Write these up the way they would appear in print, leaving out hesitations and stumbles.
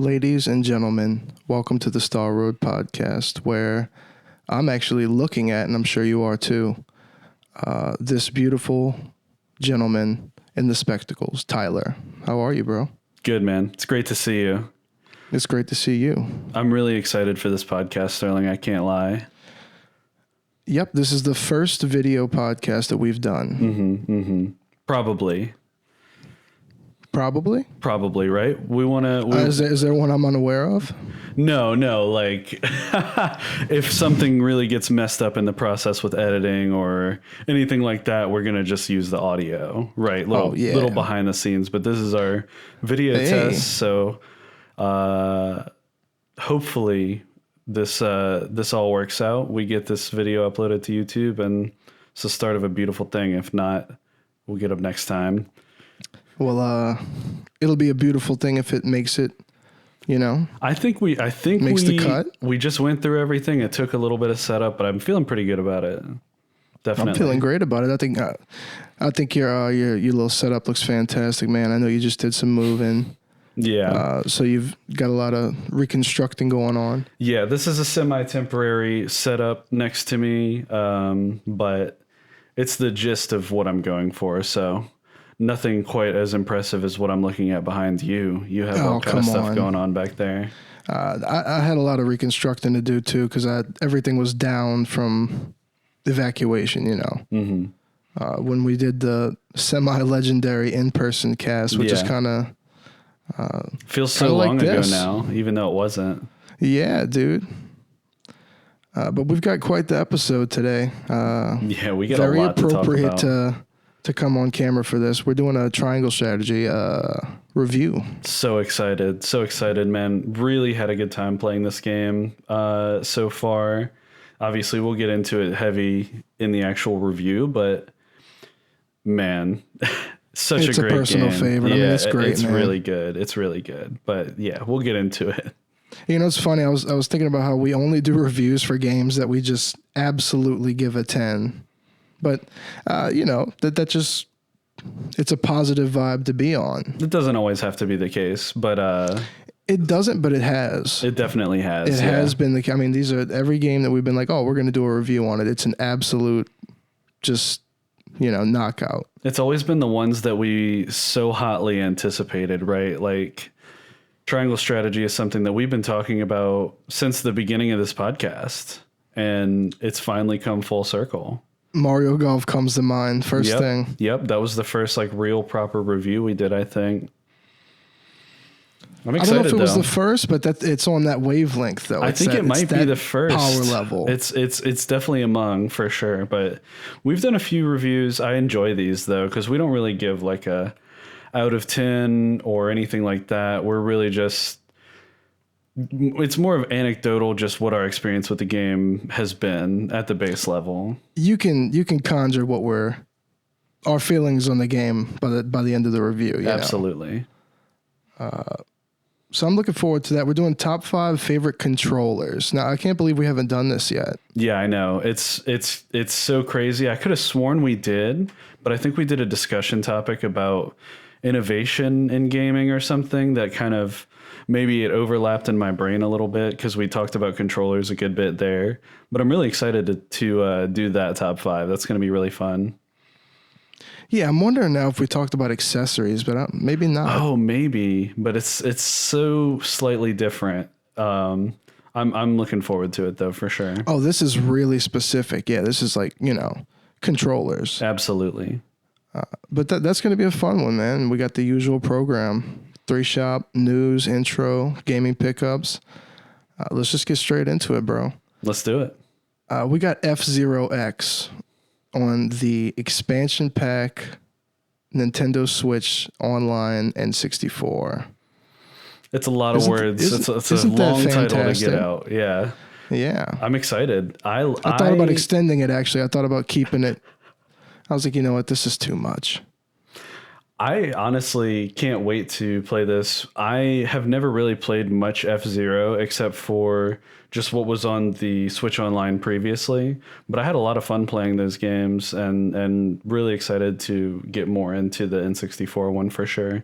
Ladies and gentlemen, welcome to the starroadpodcast, where I'm actually looking at, and I'm sure you are too, this beautiful gentleman in the spectacles, Tyler. How are you, bro? Good, man. It's great to see you. It's great to see you. I'm really excited for this podcast, Sterling. I can't lie. Yep, this is the first video podcast that we've done. Probably, right? We want to... Is there one I'm unaware of? No. Like, if something really gets messed up in the process with editing or anything like that, we're going to just use the audio, right? Little behind the scenes. But this is our video test, so hopefully this all works out. We get this video uploaded to YouTube, and it's the start of a beautiful thing. If not, we'll get up next time. Well, it'll be a beautiful thing if it makes it, I think makes the cut. We just went through everything. It took a little bit of setup, but I'm feeling pretty good about it. Definitely. I'm feeling great about it. I think your little setup looks fantastic, man. I know you just did some moving. Yeah. So you've got a lot of reconstructing going on. Yeah, this is a semi-temporary setup next to me, but it's the gist of what I'm going for. So nothing quite as impressive as what I'm looking at behind you. You have all kind of stuff going on back there. I had a lot of reconstructing to do too, because everything was down from evacuation. When we did the semi-legendary in-person cast, which is kind of feels so long ago now, even though it wasn't. Yeah, dude. But we've got quite the episode today. Yeah, we got a lot to talk about. Very appropriate to come on camera for this. We're doing a triangle strategy review. So excited, man. Really had a good time playing this game so far. Obviously, we'll get into it heavy in the actual review, but man, it's a great game. It's a personal favorite. Yeah, it's great, it's man. really good. It's really good. But yeah, we'll get into it. It's funny. I was thinking about how we only do reviews for games that we just absolutely give a 10. But, that just, it's a positive vibe to be on. It doesn't always have to be the case, but... it doesn't, but it has. It definitely has. It has been these are every game that we've been like, oh, we're going to do a review on it. It's an absolute just, knockout. It's always been the ones that we so hotly anticipated, right? Like Triangle Strategy is something that we've been talking about since the beginning of this podcast, and it's finally come full circle. Mario Golf comes to mind first thing. Yep, that was the first real proper review we did, I think. I'm excited. I don't know if it was the first, but it's on that wavelength though. I think it might be the first power level. It's definitely among for sure. But we've done a few reviews. I enjoy these though, because we don't really give a out of 10 or anything like that. We're really just, it's more of anecdotal, just what our experience with the game has been at the base level. You can conjure what our feelings on the game by the end of the review. Absolutely. So I'm looking forward to that. We're doing top 5 favorite controllers. Now I can't believe we haven't done this yet. Yeah, I know. It's so crazy. I could have sworn we did, but I think we did a discussion topic about innovation in gaming or something that kind of maybe it overlapped in my brain a little bit, because we talked about controllers a good bit there. But I'm really excited to do that top 5. That's going to be really fun. Yeah, I'm wondering now if we talked about accessories, but maybe not. Oh, maybe, but it's so slightly different. I'm looking forward to it though, for sure. Oh, this is really specific. Yeah, this is controllers. Absolutely. But that's going to be a fun one, man. We got the usual program: 3-shop, news, intro, gaming pickups. Let's just get straight into it, bro. Let's do it. We got F-Zero X on the expansion pack, Nintendo Switch Online N64. It's a lot of words. It's a long title to get out. Yeah. Yeah. I'm excited. I thought about extending it, actually. I thought about keeping it. I was like, you know what? This is too much. I honestly can't wait to play this. I have never really played much F-Zero except for just what was on the Switch Online previously, but I had a lot of fun playing those games and really excited to get more into the N64 one for sure.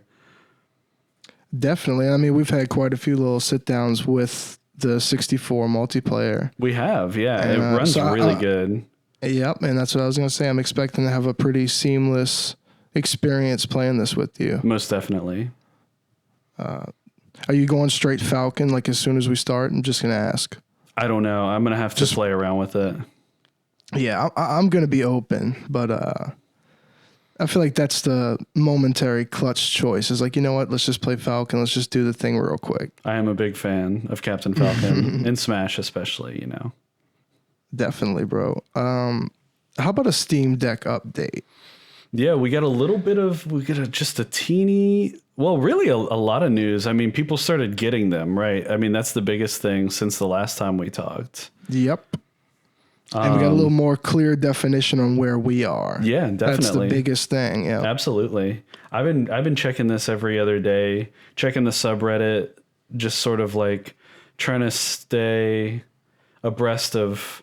Definitely. I mean, we've had quite a few little sit downs with the 64 multiplayer. We have, yeah. And, it runs so really good. Yep, and that's what I was going to say. I'm expecting to have a pretty seamless experience playing this with you. Most definitely. Are you going straight Falcon, like as soon as we start? I'm just going to ask. I don't know. I'm going to have to play around with it. Yeah, I'm going to be open, but I feel like that's the momentary clutch choice. Is like, you know what? Let's just play Falcon. Let's just do the thing real quick. I am a big fan of Captain Falcon, in Smash especially, you know. Definitely, bro. How about a Steam Deck update? Yeah, we got just a teeny, well, really a lot of news. I mean, people started getting them, right? I mean, that's the biggest thing since the last time we talked. Yep. And we got a little more clear definition on where we are. Yeah, definitely. That's the biggest thing. Yeah, absolutely. I've been checking this every other day, checking the subreddit, just sort of like trying to stay abreast of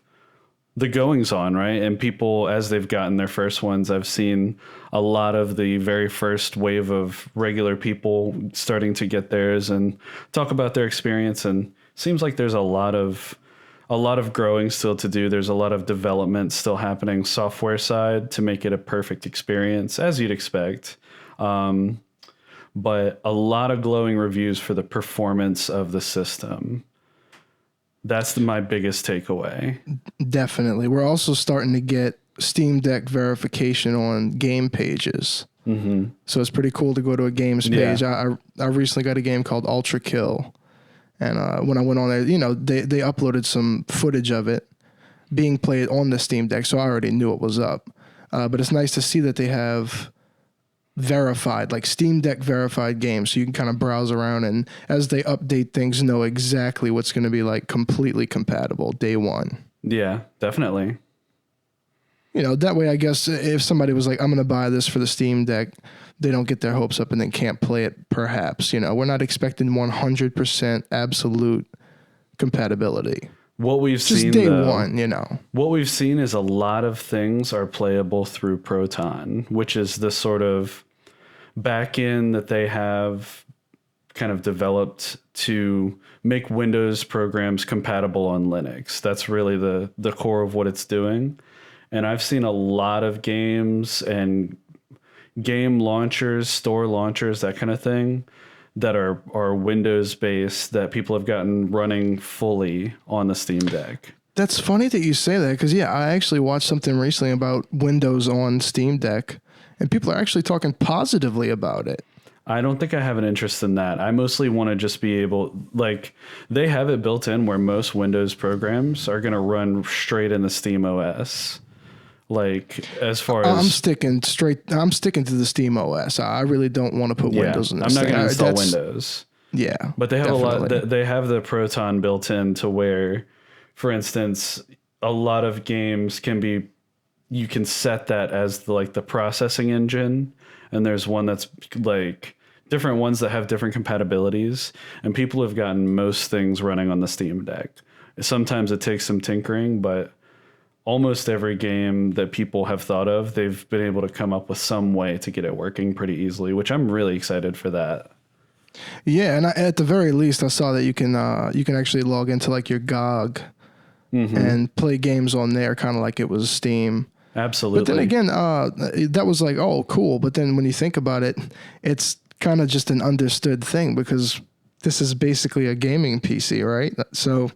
the goings on, right? And people, as they've gotten their first ones, I've seen a lot of the very first wave of regular people starting to get theirs and talk about their experience. And seems like there's a lot of growing still to do. There's a lot of development still happening software side to make it a perfect experience, as you'd expect. But a lot of glowing reviews for the performance of the system. That's my biggest takeaway. Definitely. We're also starting to get Steam Deck verification on game pages. Mm-hmm. So it's pretty cool to go to a games page. Yeah. I recently got a game called Ultra Kill. And when I went on there, you know, they uploaded some footage of it being played on the Steam Deck. So I already knew it was up. But it's nice to see that they have verified, like Steam Deck verified games, so you can kind of browse around and as they update things know exactly what's going to be like completely compatible day one. Yeah, definitely. You know, that way I guess if somebody was like, I'm going to buy this for the Steam Deck, they don't get their hopes up and then can't play it perhaps. You know, we're not expecting 100% absolute compatibility. What we've seen day one, you know. What we've seen is a lot of things are playable through Proton, which is the sort of backend that they have kind of developed to make Windows programs compatible on Linux. That's really the core of what it's doing. And I've seen a lot of games and game launchers, store launchers, that kind of thing, that are Windows based that people have gotten running fully on the Steam Deck. That's funny that you say that because, yeah, I actually watched something recently about Windows on Steam Deck and people are actually talking positively about it. I don't think I have an interest in that. I mostly want to just be able, like, they have it built in where most Windows programs are going to run straight in the Steam OS. Like, as far as I'm sticking to the Steam OS. I really don't want to put Windows in this. I'm not going to install Windows. Yeah, but they have definitely. They have the Proton built in to where, for instance, a lot of games you can set that as the processing engine, and there's one that's like different ones that have different compatibilities, and people have gotten most things running on the Steam Deck. Sometimes it takes some tinkering, but almost every game that people have thought of, they've been able to come up with some way to get it working pretty easily, which I'm really excited for that. Yeah, and at the very least, I saw that you can actually log into like your GOG and play games on there, kind of like it was Steam. Absolutely. But then again, that was like, oh, cool. But then when you think about it, it's kind of just an understood thing because this is basically a gaming PC, right? So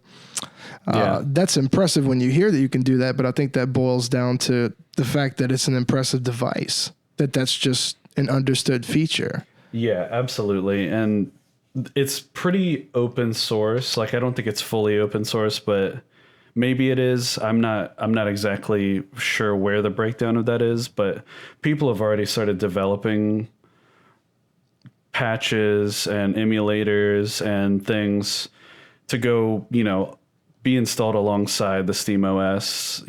that's impressive when you hear that you can do that. But I think that boils down to the fact that it's an impressive device, that's just an understood feature. Yeah, absolutely. And it's pretty open source. Like, I don't think it's fully open source, but maybe it is. I'm not exactly sure where the breakdown of that is, but people have already started developing patches and emulators and things to go, be installed alongside the Steam OS,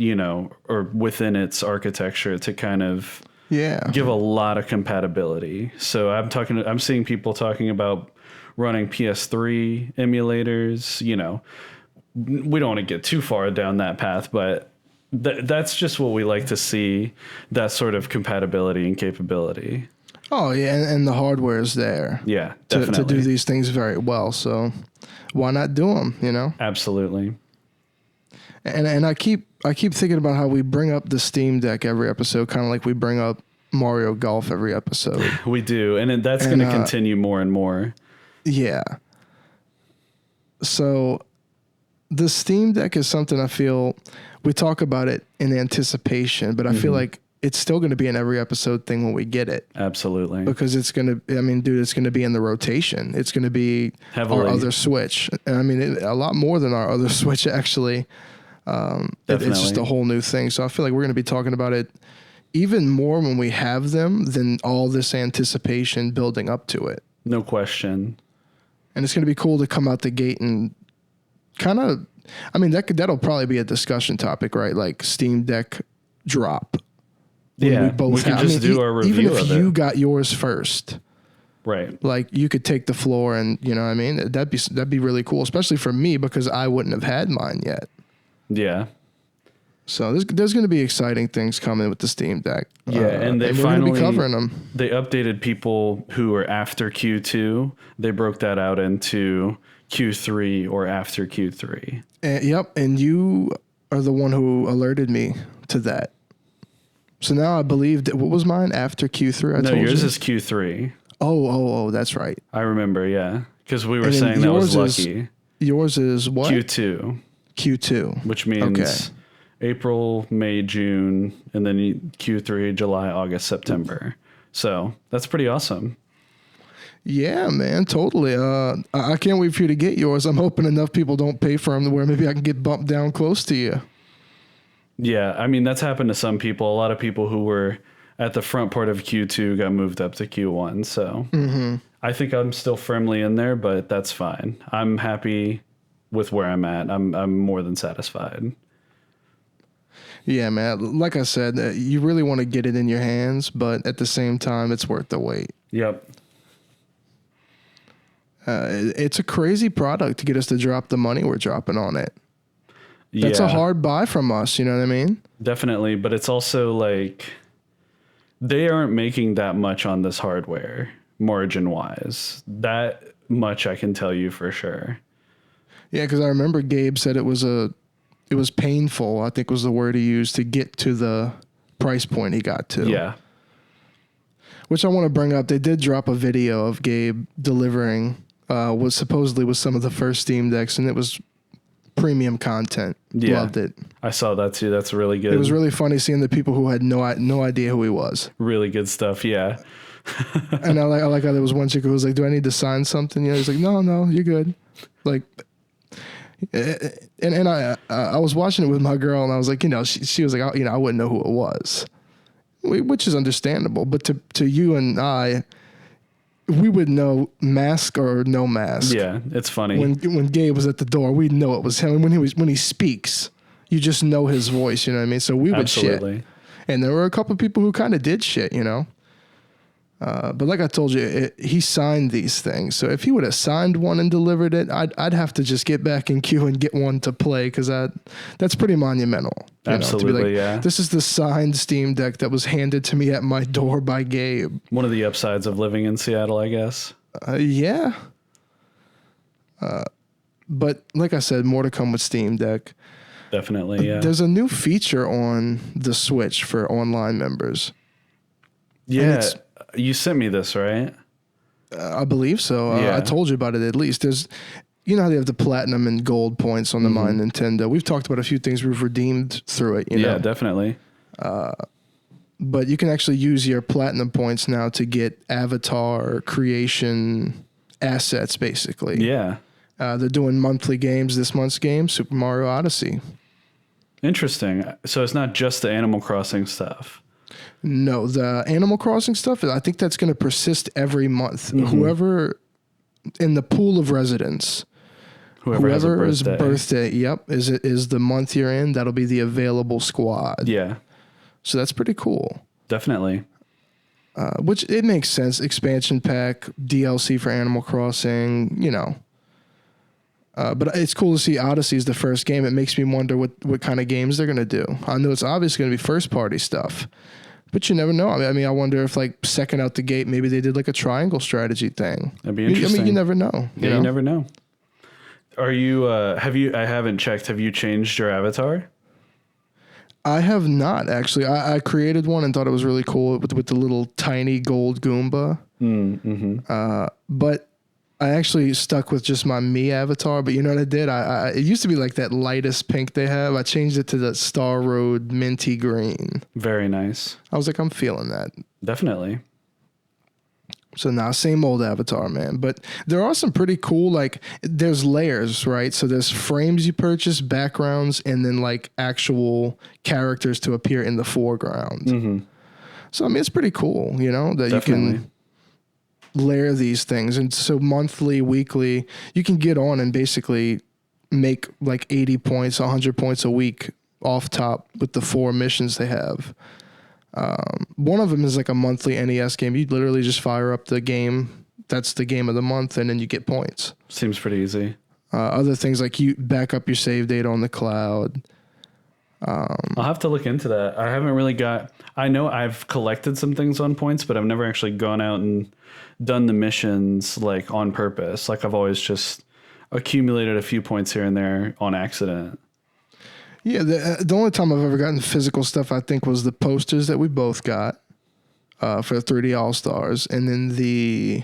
or within its architecture to kind of give a lot of compatibility. So I'm seeing people talking about running PS3 emulators, we don't want to get too far down that path, but that's just what we like to see, that sort of compatibility and capability. Oh yeah, and the hardware is there. Yeah, to definitely. do these things very well. So why not do them? You know. Absolutely. And I keep thinking about how we bring up the Steam Deck every episode, kind of like we bring up Mario Golf every episode. We do, and that's going to continue more and more. Yeah. So the Steam Deck is something I feel we talk about it in anticipation, but I feel like it's still going to be an every episode thing when we get it. Absolutely. Because it's going to, I mean, dude, it's going to be in the rotation. It's going to be Heavily. our other Switch. And I mean, a lot more than our other Switch, actually. It's just a whole new thing. So I feel like we're going to be talking about it even more when we have them than all this anticipation building up to it. No question. And it's going to be cool to come out the gate and kind of, I mean, that'll probably be a discussion topic, right? Like Steam Deck drop. Yeah, we can just do our review even if of you it. got yours first, Right? like you could take the floor, and you know what I mean, that'd be really cool, especially for me because I wouldn't have had mine yet. Yeah. So there's going to be exciting things coming with the Steam Deck. Yeah, and we're finally going to be covering them. They updated people who were after Q2. They broke that out into Q3 or after Q3. Yep, and you are the one who alerted me to that. So now I believe that what was mine after Q3? No, yours is Q3. Oh, that's right. I remember, yeah, because we were And then saying that was yours lucky. Yours is what? Q2, Q2. which means April, May, June, and then Q3, July, August, September. So that's pretty awesome. Yeah, man, totally. I can't wait for you to get yours. I'm hoping enough people don't pay for them to where maybe I can get bumped down close to you. Yeah, I mean, that's happened to some people. A lot of people who were at the front part of Q2 got moved up to Q1. So I think I'm still firmly in there, but that's fine. I'm happy with where I'm at. I'm more than satisfied. Yeah, man. Like I said, you really want to get it in your hands, but at the same time, it's worth the wait. Yep. It's a crazy product to get us to drop the money we're dropping on it. That's a hard buy from us, you know what I mean? Definitely, but it's also like they aren't making that much on this hardware margin-wise. That much I can tell you for sure. Yeah, because I remember Gabe said it was painful, I think was the word he used, to get to the price point he got to. Yeah. Which I want to bring up. They did drop a video of Gabe delivering was supposedly was some of the first Steam Decks, and it was premium content. Yeah. Loved it. I saw that too. That's really good. It was really funny seeing the people who had no idea who he was. Really good stuff. Yeah. And I like how there was one chick who was like, "Do I need to sign something?" You know, he's like, "No, you're good." Like, and I was watching it with my girl, and I was like, you know, she was like, I wouldn't know who it was, which is understandable. But to you and I, we would know mask or no mask. Yeah, it's funny. When Gabe was at the door, we'd know it was him. When he speaks, you just know his voice. You know what I mean? So we would Absolutely. shit. And there were a couple of people who kind of did shit, you know. But like I told you, he signed these things. So if he would have signed one and delivered it, I'd have to just get back in queue and get one to play because that's pretty monumental. Absolutely, to be like, yeah. This is the signed Steam Deck that was handed to me at my door by Gabe. One of the upsides of living in Seattle, I guess. Yeah. But like I said, more to come with Steam Deck. Definitely, yeah. There's a new feature on the Switch for online members. Yeah, you sent me this, right? I believe so. Yeah. I told you about it at least. There's, you know how they have the platinum and gold points on the My Nintendo. We've talked about a few things we've redeemed through it. You know? Definitely. But you can actually use your platinum points now to get avatar creation assets, basically. Yeah. They're doing monthly games. This month's game, Super Mario Odyssey. Interesting. So it's not just the Animal Crossing stuff. No, the Animal Crossing stuff, I think that's going to persist every month. Whoever in the pool of residents, Whoever has a birthday. birthday, is the month you're in, that'll be the available squad. Yeah, So that's pretty cool. definitely. Which it makes sense. Expansion pack, DLC for Animal Crossing, you know. But it's cool to see Odyssey is the first game. It makes me wonder what kind of games they're going to do. I know it's obviously going to be first party stuff. But you never know. I mean, I wonder if like second out the gate, maybe they did like a triangle strategy thing. That'd be interesting. I mean, you never know. You never know. Are you, I haven't checked. Have you changed your avatar? I have not actually. I created one and thought it was really cool with the little tiny gold Goomba. But I actually stuck with just my me avatar. But you know what I did? It used to be like that lightest pink they have. I changed it to the Star Road minty green. Very nice. I was like, I'm feeling that. Definitely. So now, same old avatar, man. But there are some pretty cool, like, there's layers, right? So there's frames you purchase, backgrounds, and then like actual characters to appear in the foreground. So I mean, it's pretty cool, you know, that Definitely. you can layer these things. And so monthly, weekly, you can get on and basically make like 80 points, 100 points a week off top with the 4 missions they have. One of them is like a monthly NES game. You literally just fire up the game. That's the game of the month, and then you get points. Seems pretty easy. Other things like you back up your save data on the cloud. I'll have to look into that. I haven't really I know I've collected some things on points, but I've never actually gone out and done the missions like on purpose. Like I've always just accumulated a few points here and there on accident. Yeah, the only time I've ever gotten physical stuff, I think, was the posters that we both got for the 3D All-Stars, and then the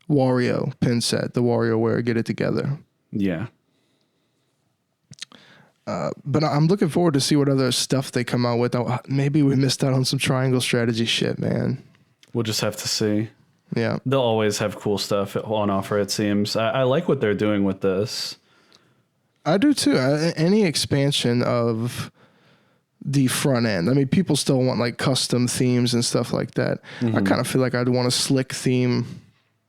Wario pin set, the WarioWare Get It Together. Yeah. But I'm looking forward to see what other stuff they come out with. Maybe we missed out on some triangle strategy shit, man. We'll just have to see. Yeah. They'll always have cool stuff on offer, it seems. I like what they're doing with this. I do too. Any expansion of the front end. I mean, people still want like custom themes and stuff like that. I kind of feel like I'd want a slick theme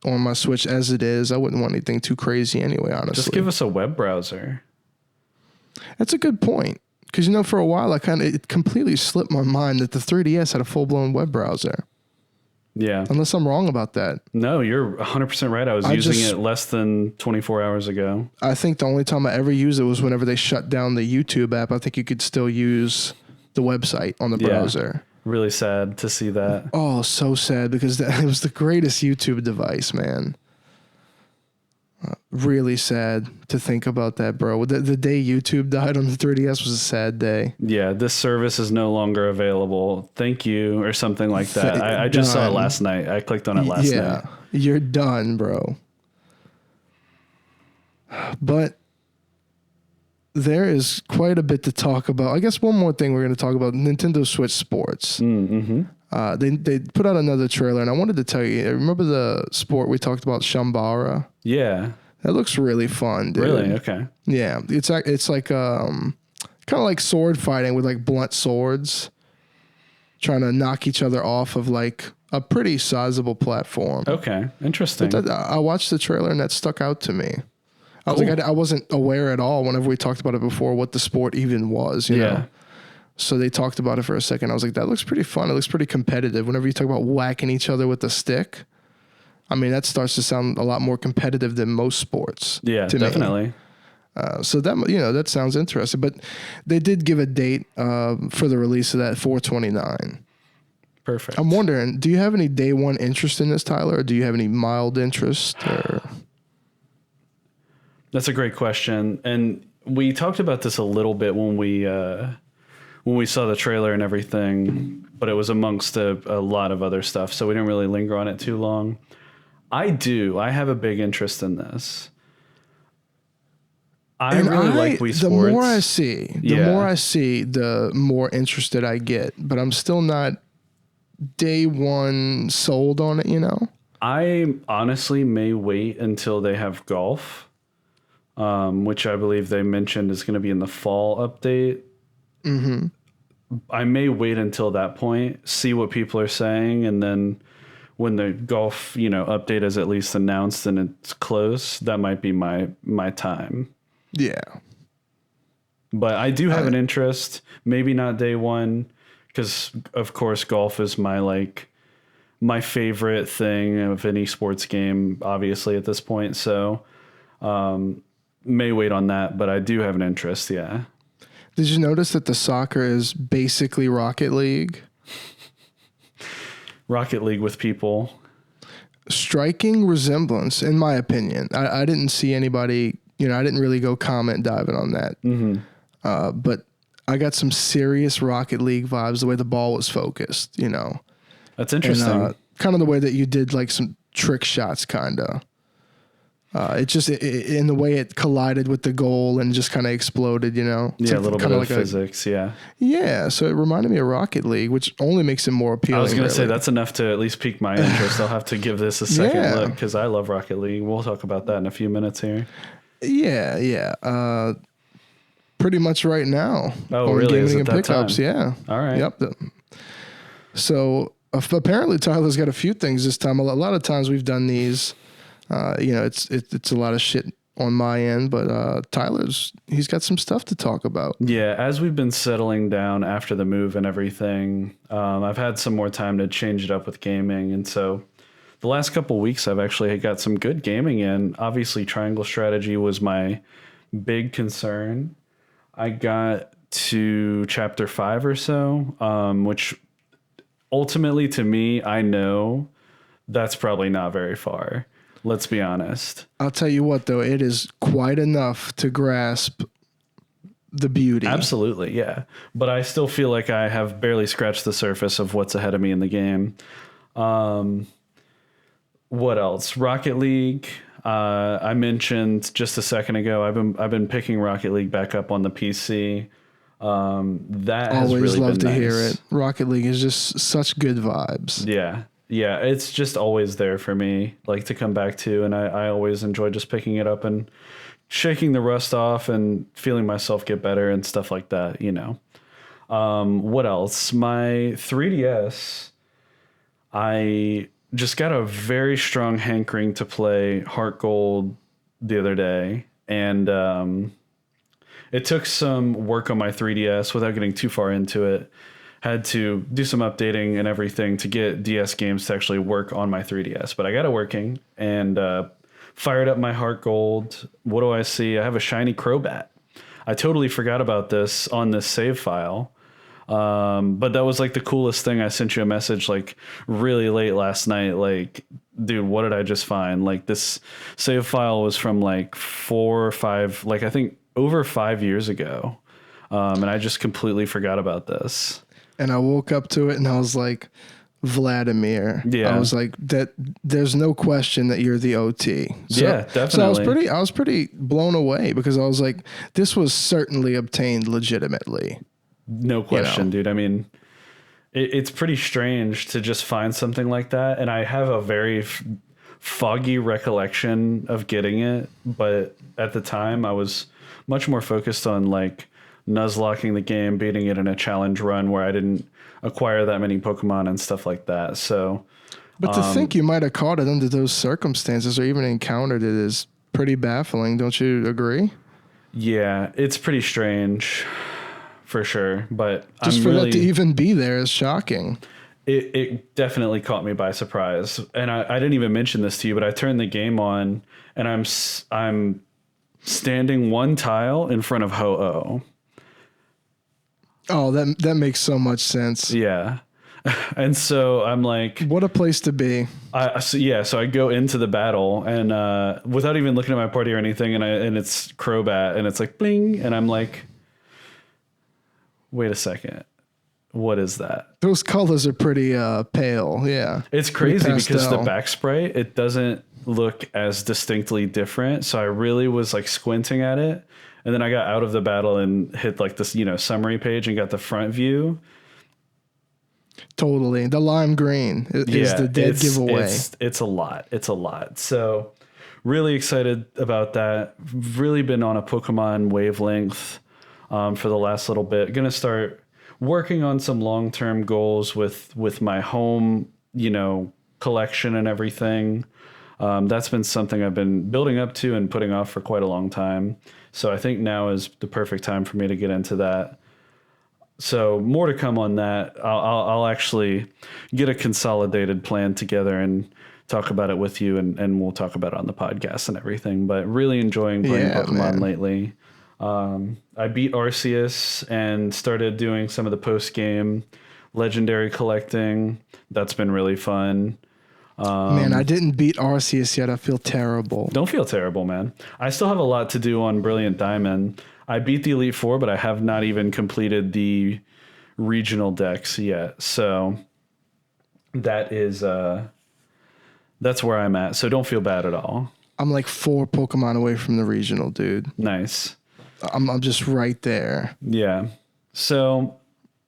on my Switch as it is. I wouldn't want anything too crazy anyway, honestly. Just give us a web browser. That's a good point. Because, you know, for a while, it completely slipped my mind that the 3DS had a full-blown web browser. Yeah. Unless I'm wrong about that. No, you're 100% right. I was using it less than 24 hours ago. I think the only time I ever used it was whenever they shut down the YouTube app. I think you could still use the website on the browser. Really sad to see that. Oh, so sad because it was the greatest YouTube device, man. Really sad to think about that, bro. The day YouTube died on the 3DS was a sad day. Yeah, this service is no longer available. Thank you, or something like that. I just saw it last night. I clicked on it last night. Yeah, you're done, bro. But there is quite a bit to talk about. I guess one more thing we're going to talk about, Nintendo Switch Sports. They put out another trailer, and I wanted to tell you, remember the sport we talked about, Shambara? Yeah. That looks really fun, dude. Really? Okay. Yeah. It's like kind of like sword fighting with like blunt swords, trying to knock each other off of like a pretty sizable platform. Okay. Interesting. But I watched the trailer and that stuck out to me. I was like, I wasn't aware at all whenever we talked about it before what the sport even was, you know? So they talked about it for a second. I was like, that looks pretty fun. It looks pretty competitive. Whenever you talk about whacking each other with a stick, I mean, that starts to sound a lot more competitive than most sports. Yeah, definitely. So that, you know, that sounds interesting. But they did give a date for the release of that, 4/29. Perfect. I'm wondering, do you have any day one interest in this, Tyler, or do you have any mild interest? Or? That's a great question. And we talked about this a little bit when we saw the trailer and everything, but it was amongst a lot of other stuff, so we didn't really linger on it too long. I have a big interest in this. I really like Wii Sports. The more I see, the more interested I get, but I'm still not day one sold on it, you know? I honestly may wait until they have golf, which I believe they mentioned is going to be in the fall update. I may wait until that point, see what people are saying, and then when the golf, update is at least announced and it's close, that might be my time. Yeah. But I do have an interest, maybe not day one, because of course golf is my favorite thing of any sports game, obviously at this point. So may wait on that, but I do have an interest. Yeah. Did you notice that the soccer is basically Rocket League? Rocket League with people. Striking resemblance, in my opinion. I didn't see anybody, I didn't really go comment diving on that. Mm-hmm. But I got some serious Rocket League vibes, the way the ball was focused, That's interesting. And kind of the way that you did like some trick shots, kind of. It just, in the way it collided with the goal and just kind of exploded, It's Yeah, a little bit of like physics, yeah. Yeah, so it reminded me of Rocket League, which only makes it more appealing. I was going to really. say that's enough to at least pique my interest. I'll have to give this a second Yeah. look because I love Rocket League. We'll talk about that in a few minutes here. Yeah. Pretty much right now. Oh, really? Is it and that pickups, time? yeah. All right. Yep. So apparently Tyler's got a few things this time. A lot of times we've done these. It's a lot of shit on my end, but he's got some stuff to talk about. Yeah, as we've been settling down after the move and everything, I've had some more time to change it up with gaming, and so the last couple weeks I've actually got some good gaming in. Obviously, triangle strategy was my big concern. I got to chapter 5 or so, which ultimately to me, I know that's probably not very far. Let's be honest. I'll tell you what, though, it is quite enough to grasp the beauty. Absolutely, yeah. But I still feel like I have barely scratched the surface of what's ahead of me in the game. What else? Rocket League. I mentioned just a second ago. I've been picking Rocket League back up on the PC. That has always really love been to nice. hear it. Rocket League is just such good vibes. Yeah, it's just always there for me, like to come back to, and I always enjoy just picking it up and shaking the rust off and feeling myself get better and stuff like that. What else? My 3DS. I just got a very strong hankering to play Heart Gold the other day, and it took some work on my 3DS without getting too far into it. Had to do some updating and everything to get DS games to actually work on my 3DS, but I got it working and fired up my Heart Gold. What do I see? I have a shiny Crobat. I totally forgot about this on this save file. But that was like the coolest thing. I sent you a message like really late last night. Like, dude, what did I just find? Like this save file was from like 4 or 5, like I think over 5 years ago. And I just completely forgot about this. And I woke up to it and I was like, Vladimir. Yeah. I was like, that there's no question that you're the OT. So, Yeah, definitely. So I was pretty blown away because I was like, this was certainly obtained legitimately. No question, dude. I mean, it's pretty strange to just find something like that. And I have a very foggy recollection of getting it. But at the time, I was much more focused on like nuzlocking the game, beating it in a challenge run where I didn't acquire that many Pokemon and stuff like that. So, but to think you might have caught it under those circumstances or even encountered it is pretty baffling. Don't you agree? Yeah, it's pretty strange. For sure, but just for that to even be there is shocking. It definitely caught me by surprise, and I didn't even mention this to you, but I turned the game on, and I'm standing one tile in front of Ho-Oh. Oh, that makes so much sense. Yeah, and so I'm like, what a place to be. So I go into the battle, and without even looking at my party or anything, and it's Crobat, and it's like bling, and I'm like, wait a second. What is that? Those colors are pretty pale. Yeah. It's crazy because the back sprite, it doesn't look as distinctly different. So I really was like squinting at it. And then I got out of the battle and hit like this, summary page and got the front view. Totally. The lime green is the dead giveaway. It's a lot. It's a lot. So really excited about that. Really been on a Pokemon wavelength for the last little bit. Going to start working on some long-term goals with my home, collection and everything. That's been something I've been building up to and putting off for quite a long time. So I think now is the perfect time for me to get into that. So more to come on that. I'll actually get a consolidated plan together and talk about it with you, and we'll talk about it on the podcast and everything. But really enjoying playing Pokemon lately. I beat Arceus and started doing some of the post game legendary collecting. That's been really fun. Man, I didn't beat Arceus yet. I feel terrible. Don't feel terrible, man. I still have a lot to do on Brilliant Diamond. I beat the Elite Four, but I have not even completed the regional decks yet. So that is that's where I'm at. So don't feel bad at all. I'm like 4 Pokemon away from the regional, dude. Nice. I'm just right there. Yeah. So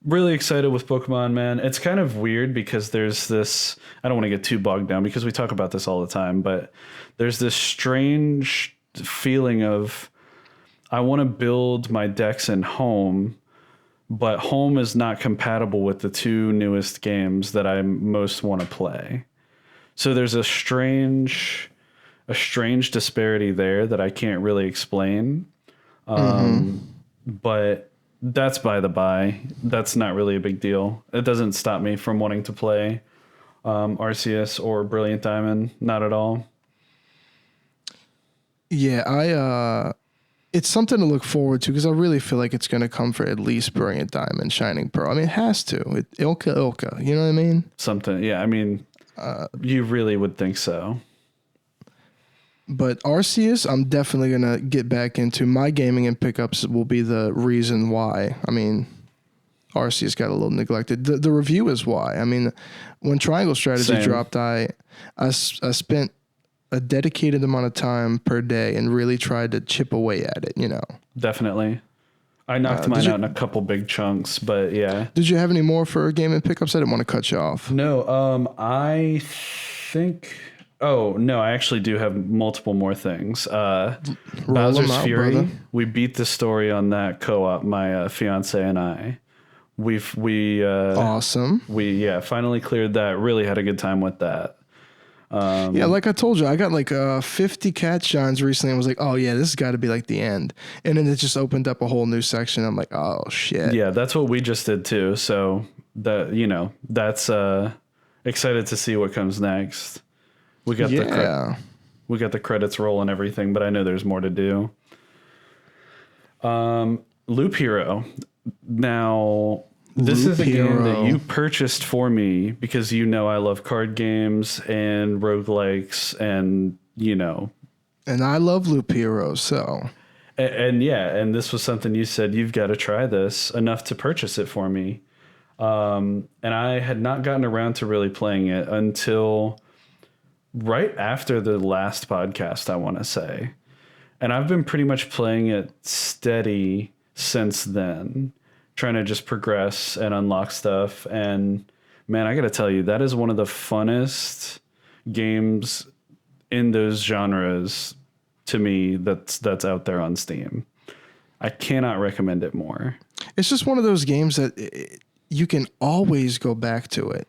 really excited with Pokemon, man. It's kind of weird because there's this, I don't want to get too bogged down because we talk about this all the time, but there's this strange feeling of I want to build my decks in home, but home is not compatible with the 2 newest games that I most want to play. So there's a strange disparity there that I can't really explain. But that's by the by. That's not really a big deal. It doesn't stop me from wanting to play Arceus or Brilliant Diamond. Not at all. Yeah, it's something to look forward to because I really feel like it's going to come for at least Brilliant Diamond, Shining Pearl. I mean, it has to. Ilka. You know what I mean? Something. Yeah, I mean, you really would think so. But Arceus, I'm definitely going to get back into. My gaming and pickups will be the reason why. I mean, Arceus got a little neglected. The review is why. I mean, when Triangle Strategy dropped, I spent a dedicated amount of time per day and really tried to chip away at it, you know. Definitely. I knocked mine out in a couple big chunks, but yeah. Did you have any more for gaming pickups? I didn't want to cut you off. No, I think... Oh, no, I actually do have multiple more things. Bowser's Fury, brother. We beat the story on that co-op, my fiance and I. Awesome. We finally cleared that. Really had a good time with that. Yeah, like I told you, I got like 50 cat shines recently and was like, oh yeah, this has got to be like the end. And then it just opened up a whole new section. I'm like, oh shit. Yeah, that's what we just did too. So that's excited to see what comes next. We got the credits roll and everything, but I know there's more to do. Loop Hero. Now, this is a game that you purchased for me because you know I love card games and roguelikes and, you know. And I love Loop Hero, so. And this was something you said, you've got to try this, enough to purchase it for me. And I had not gotten around to really playing it until right after the last podcast, I want to say. And I've been pretty much playing it steady since then, trying to just progress and unlock stuff. And man, I got to tell you, that is one of the funnest games in those genres to me that's out there on Steam. I cannot recommend it more. It's just one of those games that you can always go back to it.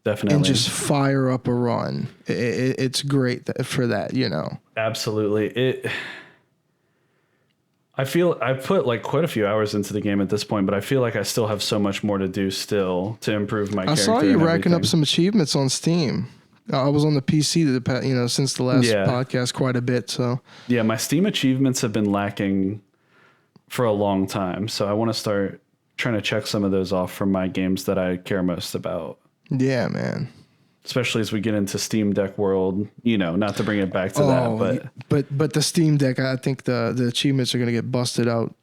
Definitely. And just fire up a run. It's great for that, you know. Absolutely. I feel I've put like quite a few hours into the game at this point, but I feel like I still have so much more to do still to improve my character. I saw you racking up some achievements on Steam. I was on the PC, since the last podcast quite a bit. So yeah, my Steam achievements have been lacking for a long time. So I want to start trying to check some of those off from my games that I care most about. Yeah, man. Especially as we get into Steam Deck world, you know, not to bring it back to that, but the Steam Deck, I think the achievements are going to get busted out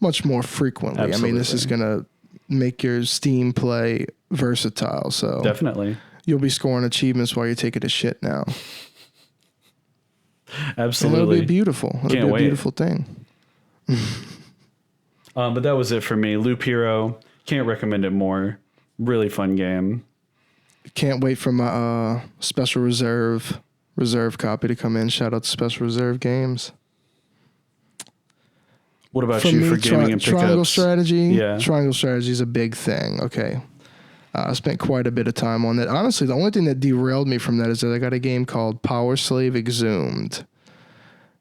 much more frequently. Absolutely. I mean, this is going to make your Steam play versatile. So definitely, you'll be scoring achievements while you're taking a shit now. Absolutely, and it'll be beautiful. It'll be a beautiful thing. But that was it for me. Loop Hero, can't recommend it more. Really fun game. Can't wait for my special reserve copy to come in. Shout out to Special Reserve Games. What about you for gaming and pickups? Triangle Strategy. Yeah. Triangle Strategy is a big thing. Okay. I spent quite a bit of time on that. Honestly, the only thing that derailed me from that is that I got a game called Power Slave Exhumed.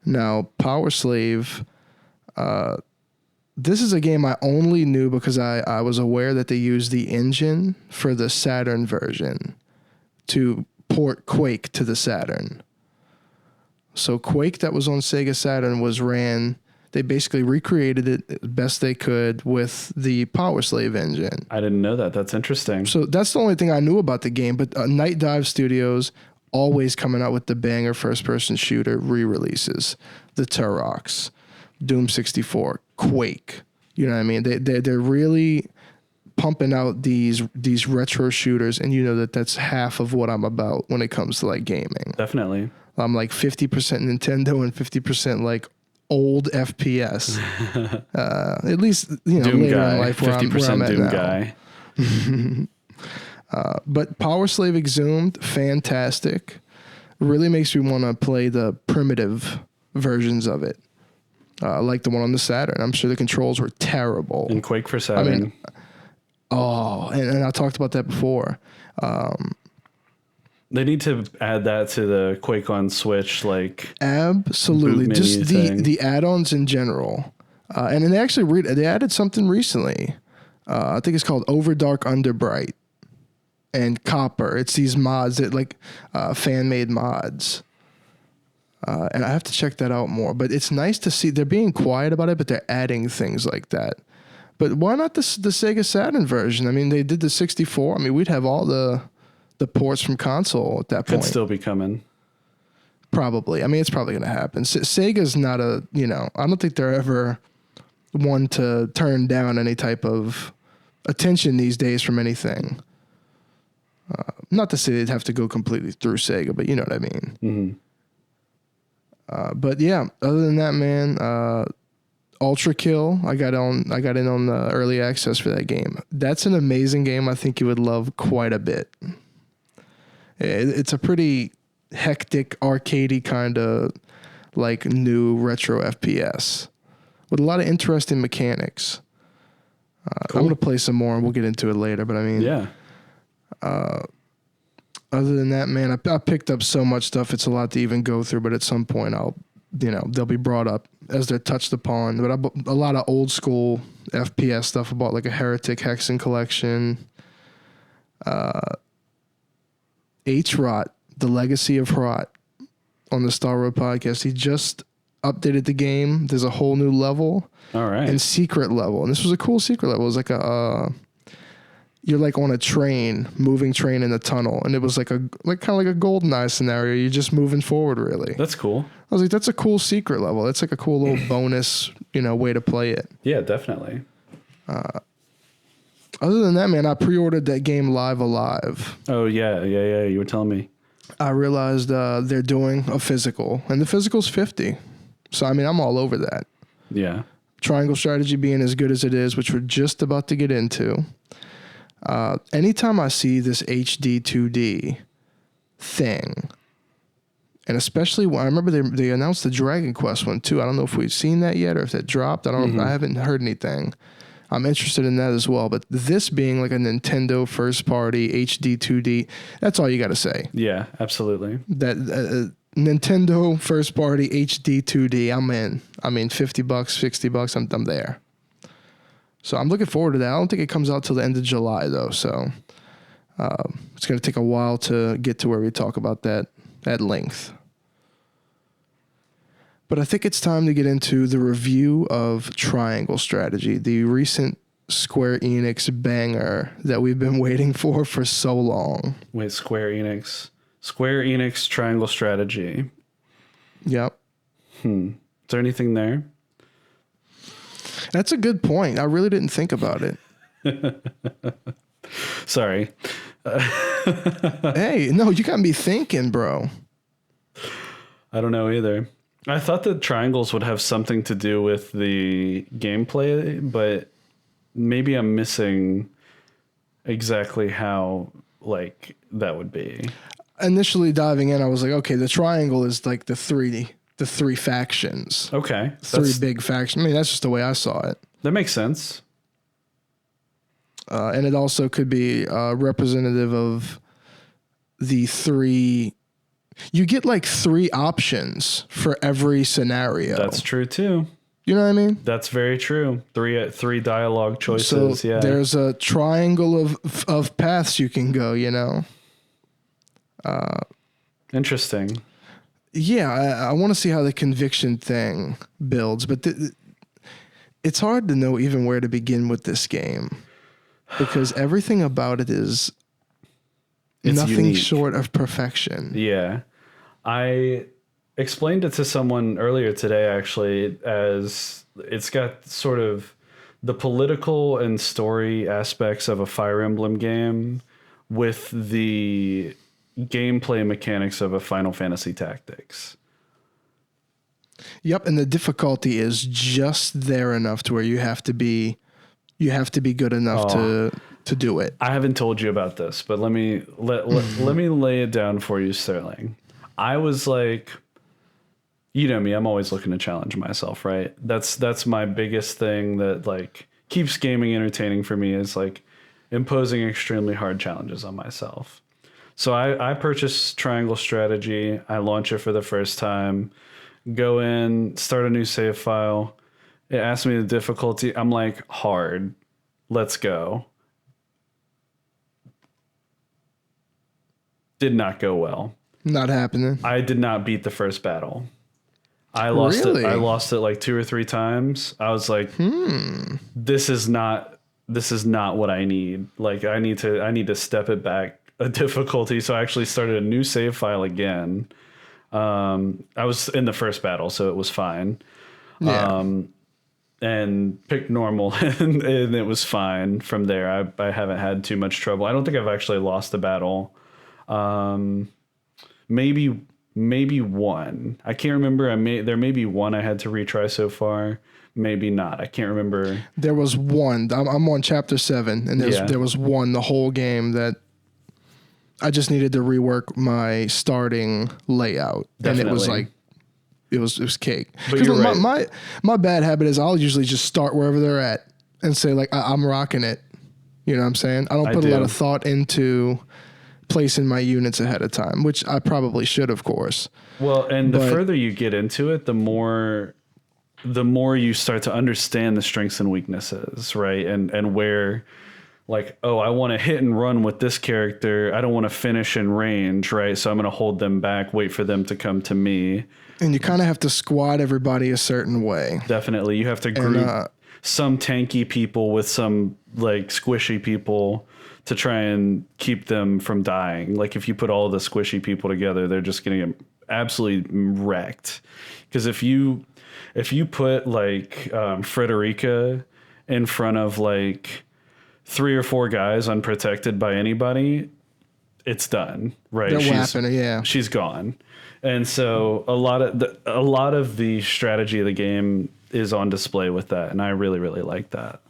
Now, Power Slave... this is a game I only knew because I was aware that they used the engine for the Saturn version to port Quake to the Saturn. So Quake that was on Sega Saturn They basically recreated it as best they could with the Power Slave engine. I didn't know that. That's interesting. So that's the only thing I knew about the game. But Night Dive Studios always coming out with the banger first-person shooter re-releases. The Turok, Doom 64, Quake. You know what I mean? They're really pumping out these retro shooters, and you know that's half of what I'm about when it comes to like gaming. Definitely. I'm like 50% Nintendo and 50% like old FPS. At least Doom later guy, in life where 50% I'm at Doom now. guy. But Power Slave Exhumed, fantastic. Really makes me want to play the primitive versions of it, like the one on the Saturn. I'm sure the controls were terrible. And Quake for Saturn. And I talked about that before. They need to add that to the Quake on Switch, like absolutely, boot just menu the add-ons in general. And then they actually they added something recently. I think it's called Overdark Underbright and Copper. It's these mods that like fan-made mods. And I have to check that out more. But it's nice to see they're being quiet about it, but they're adding things like that. But why not the Sega Saturn version? I mean, they did the 64. I mean, we'd have all the ports from console at that point. Could still be coming. Probably. I mean, it's probably going to happen. Sega's not I don't think they're ever one to turn down any type of attention these days from anything. Not to say they'd have to go completely through Sega, but you know what I mean. Mm-hmm. But yeah, other than that, man, Ultra Kill, I got in on the early access for that game. That's an amazing game. I think you would love quite a bit. It's a pretty hectic, arcadey kind of like new retro FPS with a lot of interesting mechanics. Cool. I'm going to play some more and we'll get into it later. But I mean, yeah. Other than that, man, I picked up so much stuff. It's a lot to even go through, but at some point they'll be brought up as they're touched upon. But I bought a lot of old school FPS stuff. I bought like a Heretic Hexen collection. H-Rot, The Legacy of Hrot on the Star Road podcast. He just updated the game. There's a whole new level. All right. And secret level. And this was a cool secret level. It was like you're like on a moving train in a tunnel. And it was like kind of like a GoldenEye scenario. You're just moving forward, really. That's cool. I was like, that's a cool secret level. That's like a cool little bonus, way to play it. Yeah, definitely. Other than that, man, I pre-ordered that game Live Alive. Oh, yeah. You were telling me. I realized they're doing a physical, and the physical's $50. So, I mean, I'm all over that. Yeah. Triangle strategy being as good as it is, which we're just about to get into. Anytime I see this HD 2D thing, and especially when I remember they announced the Dragon Quest one too. I don't know if we've seen that yet or if that dropped. I haven't heard anything. I'm interested in that as well. But this being like a Nintendo first party HD 2D, that's all you got to say. Yeah, absolutely. That Nintendo first party HD 2D, I'm in. I mean, $50, $60, I'm there. So I'm looking forward to that. I don't think it comes out till the end of July though. So it's going to take a while to get to where we talk about that at length. But I think it's time to get into the review of Triangle Strategy, the recent Square Enix banger that we've been waiting for so long. Wait, Square Enix Triangle Strategy. Yep. Is there anything there? That's a good point. I really didn't think about it. Sorry. Hey, no, you got me thinking, bro. I don't know either. I thought that triangles would have something to do with the gameplay, but maybe I'm missing exactly how like that would be. Initially diving in, I was like, okay, the triangle is like the three factions. Okay. Three big factions. I mean, that's just the way I saw it. That makes sense. And it also could be representative of the three. You get like three options for every scenario. That's true too. You know what I mean? That's very true. Three dialogue choices. So yeah. There's a triangle of paths you can go. Interesting. Yeah, I want to see how the conviction thing builds, but it's hard to know even where to begin with this game because everything about it is nothing unique. short of perfection. Yeah. I explained it to someone earlier today, actually, as it's got sort of the political and story aspects of a Fire Emblem game with the gameplay mechanics of a Final Fantasy Tactics. Yep, and the difficulty is just there enough to where you have to be good enough to do it. I haven't told you about this, but let me lay it down for you, Sterling. I was like, you know me, I'm always looking to challenge myself, right? That's my biggest thing that like keeps gaming entertaining for me is like imposing extremely hard challenges on myself. So I purchased Triangle Strategy. I launch it for the first time, go in, start a new save file. It asks me the difficulty. I'm like, hard. Let's go. Did not go well. Not happening. I did not beat the first battle. I lost it. I lost it like 2 or 3 times. I was like, this is not what I need. Like I need to step it back a difficulty. So I actually started a new save file again. I was in the first battle, so it was fine. Yeah. And picked normal and it was fine from there. I haven't had too much trouble. I don't think I've actually lost a battle. Maybe one. I can't remember. There may be one I had to retry so far. Maybe not. I can't remember. There was one. I'm on chapter 7, and there was one the whole game that I just needed to rework my starting layout, Definitely. and it was like it was cake. But you're right. My bad habit is I'll usually just start wherever they're at and say like I'm rocking it. You know what I'm saying? I don't put a lot of thought into placing my units ahead of time, which I probably should, of course. Well, and the further you get into it, the more you start to understand the strengths and weaknesses, right? And where, like, oh, I want to hit and run with this character. I don't want to finish in range, right? So I'm going to hold them back, wait for them to come to me. And you kind of have to squad everybody a certain way. Definitely. You have to group some tanky people with some, like, squishy people to try and keep them from dying. Like if you put all the squishy people together, they're just going to get absolutely wrecked. Because if you put like Frederica in front of like 3 or 4 guys unprotected by anybody, it's done, right? She's gone. And so a lot of the strategy of the game is on display with that, and I really, really like that.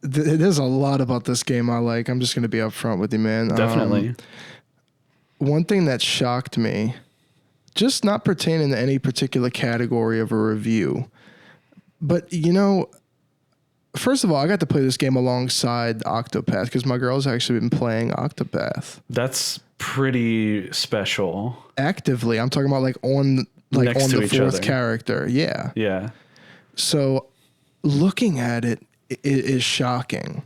There's a lot about this game I like. I'm just going to be upfront with you, man. Definitely. One thing that shocked me, just not pertaining to any particular category of a review, but, you know, first of all, I got to play this game alongside Octopath because my girl's actually been playing Octopath. That's pretty special. Actively. I'm talking about on the 4th character. Yeah. Yeah. So looking at it is shocking.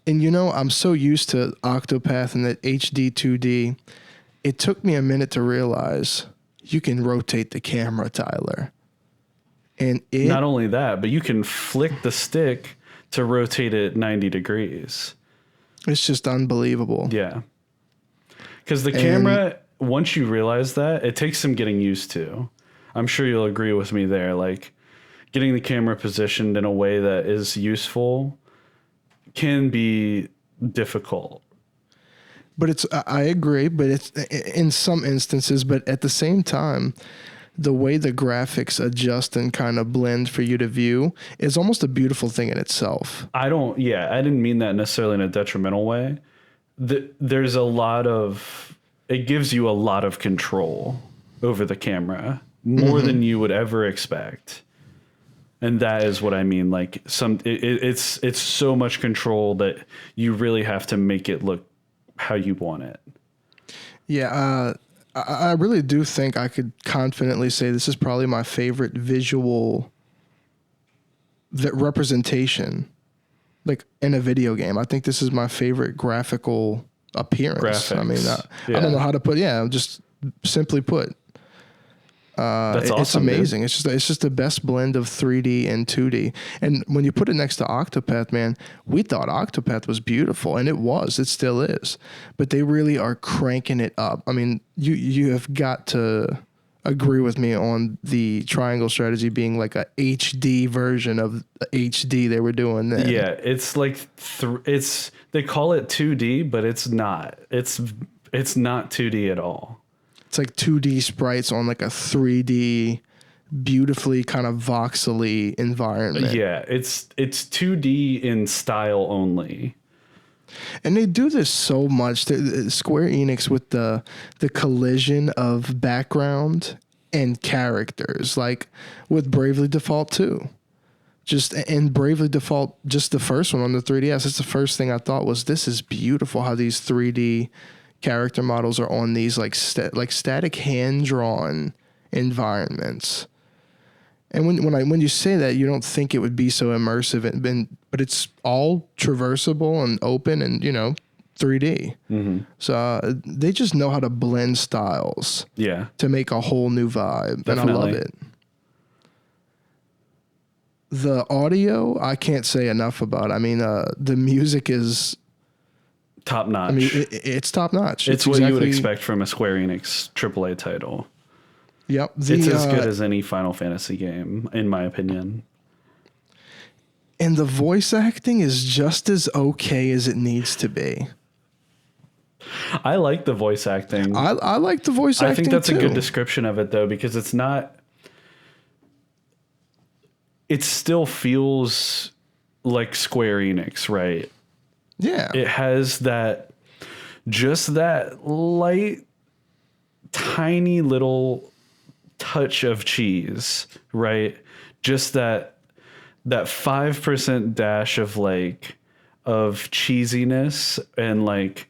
And, you know, I'm so used to Octopath and that HD 2D. It took me a minute to realize you can rotate the camera, Tyler. And not only that, but you can flick the stick to rotate it 90 degrees. It's just unbelievable. Yeah. Because the camera, once you realize that, it takes some getting used to. I'm sure you'll agree with me there. Like, getting the camera positioned in a way that is useful can be difficult. But I agree, but it's in some instances, but at the same time, the way the graphics adjust and kind of blend for you to view is almost a beautiful thing in itself. I didn't mean that necessarily in a detrimental way. There's it gives you a lot of control over the camera, more than you would ever expect. And that is what I mean. Like it's so much control that you really have to make it look how you want it. Yeah. I really do think I could confidently say this is probably my favorite visual representation, like in a video game. I think this is my favorite graphical appearance. Graphics. I mean, I don't know how to put, just simply put. That's It's awesome, dude. amazing. It's just the best blend of 3D and 2D. And when you put it next to Octopath, man, we thought Octopath was beautiful, and it was. It still is. But they really are cranking it up. I mean, you have got to agree with me on the triangle strategy being like a HD version of HD they were doing then. Yeah, it's like they call it 2D, but it's not. It's not 2D at all. It's like 2D sprites on like a 3D, beautifully kind of voxely environment. Yeah, it's 2D in style only. And they do this so much. Square Enix with the collision of background and characters, like with Bravely Default 2. And Bravely Default, just the first one on the 3DS, it's the first thing I thought was, this is beautiful how these 3D character models are on these like static hand-drawn environments. And when you say that, you don't think it would be so immersive, but it's all traversable and open and 3D. Mm-hmm. So they just know how to blend styles. Yeah, to make a whole new vibe, definitely. And I love it. The audio, I can't say enough about. I mean, the music is top notch. I mean, it's top notch. It's what you would expect from a Square Enix AAA title. Yep. It's as good as any Final Fantasy game, in my opinion. And the voice acting is just as okay as it needs to be. I like the voice acting. I like the voice acting. I think that's too. a good description of it, though, because it's not. It still feels like Square Enix, right? Yeah. It has that light, tiny little touch of cheese, right? Just that 5% dash of cheesiness and like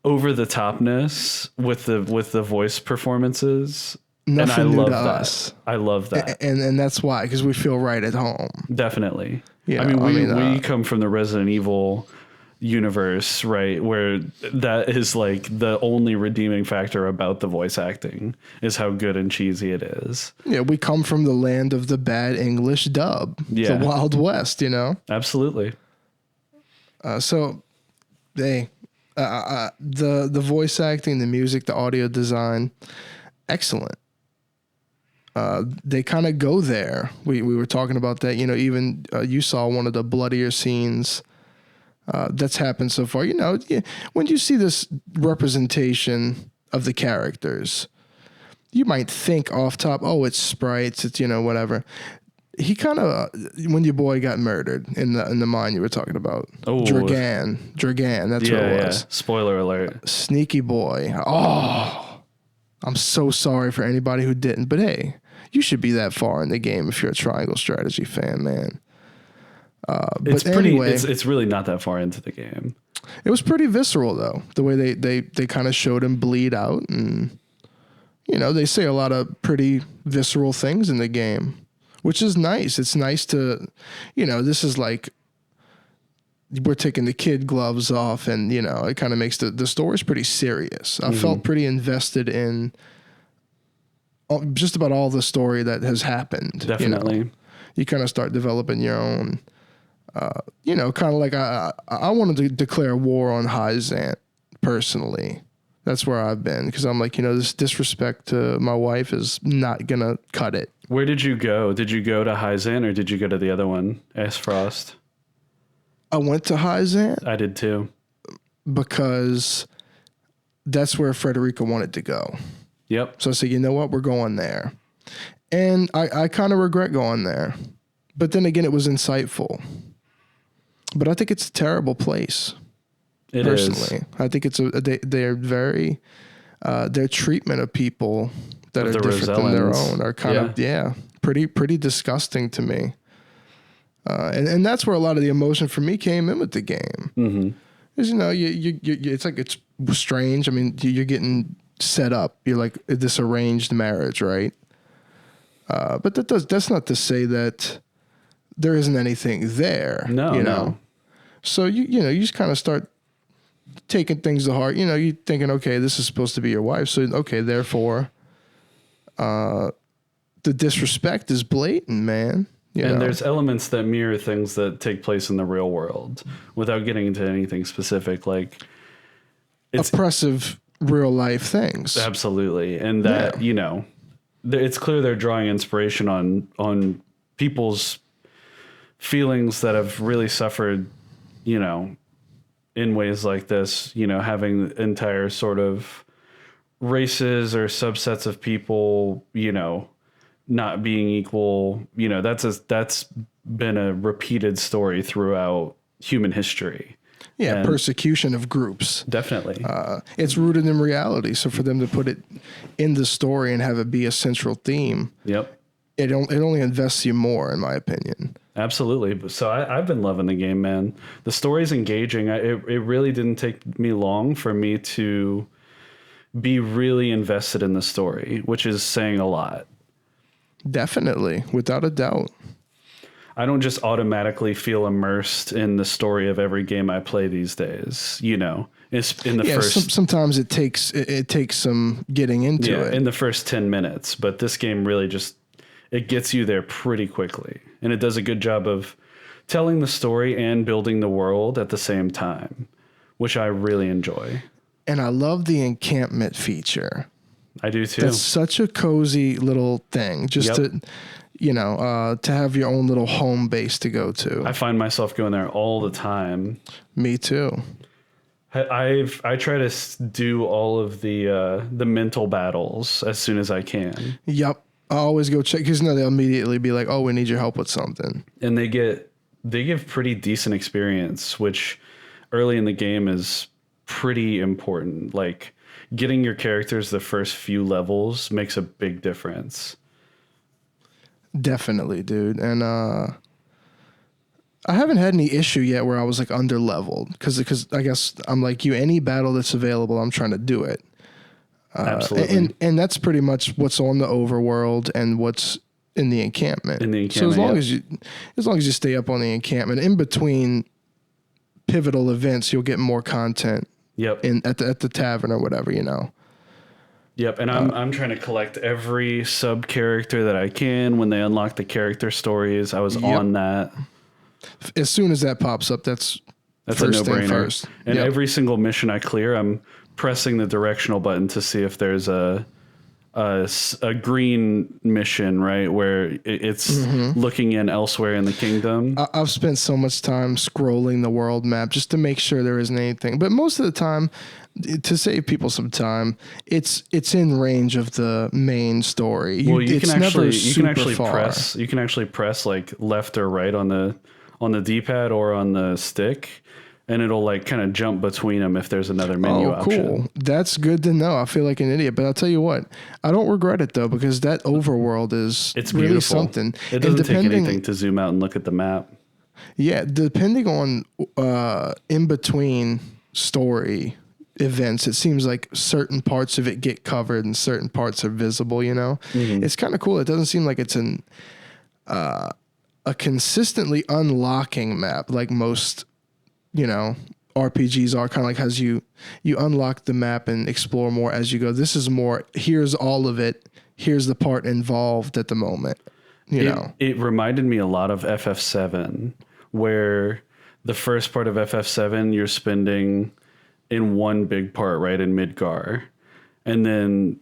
over the topness with the voice performances. Nothing and I new love to that. us. I love that. And that's why, because we feel right at home. Definitely. You I know, mean, we come from the Resident Evil universe, right? Where that is like the only redeeming factor about the voice acting is how good and cheesy it is. Yeah, we come from the land of the bad English dub. Yeah. The Wild West, Absolutely. So, the voice acting, the music, the audio design, excellent. They kind of go there. We were talking about that. Even you saw one of the bloodier scenes that's happened so far. When you see this representation of the characters, you might think off top, oh, it's sprites, it's whatever. He kind of when your boy got murdered in the mine you were talking about. Oh, Dragan. That's what it was. Yeah. Spoiler alert. Sneaky boy. Oh, I'm so sorry for anybody who didn't. But hey, you should be that far in the game if you're a triangle strategy fan, man. It's really not that far into the game. It was pretty visceral though, the way they kind of showed him bleed out, and they say a lot of pretty visceral things in the game, which is nice. It's nice to, this is like we're taking the kid gloves off, and it kind of makes the story's pretty serious. I felt pretty invested in just about all the story that has happened. Definitely. You kind of start developing your own. Kind of like I wanted to declare war on Hyzant personally. That's where I've been, because I'm like, this disrespect to my wife is not gonna cut it. Where did you go? Did you go to Hyzant or did you go to the other one, Frost? I went to Hyzant. I did too. Because that's where Frederica wanted to go. Yep. So I said, you know what, we're going there. And I kind of regret going there. But then again, it was insightful. But I think it's a terrible place. It personally. is. I think they're very, their treatment of people that are different than their own are kind of, pretty disgusting to me. And that's where a lot of the emotion for me came in with the game. Mm-hmm. Is, you it's like, it's strange. I mean, you're getting set up. You're like this arranged marriage, right? But that's not to say that there isn't anything there. No. So you just kind of start taking things to heart. You're thinking, okay, this is supposed to be your wife, so okay, therefore, the disrespect is blatant, man. And there's elements that mirror things that take place in the real world without getting into anything specific, like it's oppressive real life things. Absolutely. And that, it's clear they're drawing inspiration on people's feelings that have really suffered, in ways like this, having entire sort of races or subsets of people, not being equal, that's been a repeated story throughout human history. Yeah, and persecution of groups. Definitely. It's rooted in reality. So for them to put it in the story and have it be a central theme, yep, it only invests you more, in my opinion. Absolutely. So I've been loving the game, man. The story's engaging. It really didn't take me long for me to be really invested in the story, which is saying a lot. Definitely, without a doubt. I don't just automatically feel immersed in the story of every game I play these days. It's in the first. Sometimes it takes some getting into it in the first 10 minutes, but this game really it gets you there pretty quickly, and it does a good job of telling the story and building the world at the same time, which I really enjoy. And I love the encampment feature. I do too. That's such a cozy little thing, just to have your own little home base to go to. I find myself going there all the time. Me too. I try to do all of the mental battles as soon as I can. Yep. I always go check because they'll immediately be like, "Oh, we need your help with something." And they give pretty decent experience, which early in the game is pretty important. Like getting your characters the first few levels makes a big difference. Definitely, dude. And I haven't had any issue yet where I was like under leveled because I guess I'm like you. Any battle that's available, I'm trying to do it. Absolutely. And that's pretty much what's on the overworld and what's in the encampment. So as long as you stay up on the encampment, in between pivotal events, you'll get more content. Yep. At the tavern or whatever, Yep, and I'm trying to collect every sub character that I can when they unlock the character stories. I was on that. As soon as that pops up, that's a no-brainer. And every single mission I clear, I'm pressing the directional button to see if there's a green mission, right, where it's looking in elsewhere in the kingdom. I've spent so much time scrolling the world map just to make sure there isn't anything. But most of the time, to save people some time, it's in range of the main story. You can actually press like left or right on the D-pad or on the stick, and it'll like kind of jump between them if there's another menu option. Cool. That's good to know. I feel like an idiot, but I'll tell you what, I don't regret it though, because that overworld it's really beautiful. Something. It doesn't take anything to zoom out and look at the map. Yeah, depending on in between story events, it seems like certain parts of it get covered and certain parts are visible, It's kind of cool. It doesn't seem like it's a consistently unlocking map like most RPGs are, kind of like as you unlock the map and explore more as you go. This is more, here's all of it. Here's the part involved at the moment. It reminded me a lot of FF7, where the first part of FF7 you're spending in one big part, right, in Midgar. And then,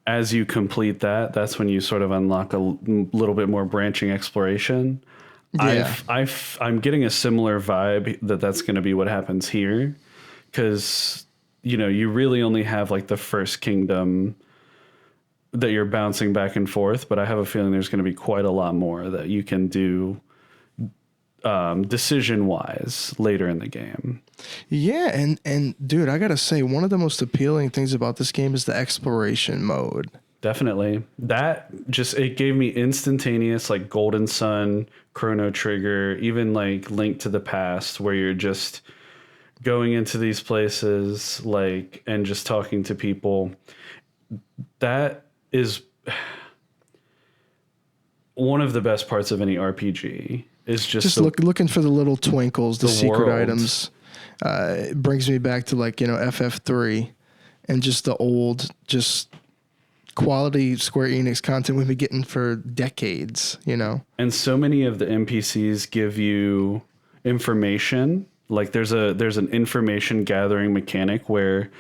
as you complete that, that's when you sort of unlock a little bit more branching exploration. Yeah. I'm getting a similar vibe that's going to be what happens here, because you really only have like the first kingdom that you're bouncing back and forth, but I have a feeling there's going to be quite a lot more that you can do decision wise later in the game. Yeah, and dude, I gotta say, one of the most appealing things about this game is the exploration mode. Definitely. It gave me instantaneous like Golden Sun, Chrono Trigger, even like Link to the Past, where you're just going into these places like and just talking to people. That is one of the best parts of any RPG. Is just looking for the little twinkles, the secret world. Items. It brings me back to like FF3 and just the old quality Square Enix content we've been getting for decades, you know? And so many of the NPCs give you information. Like there's an information gathering mechanic where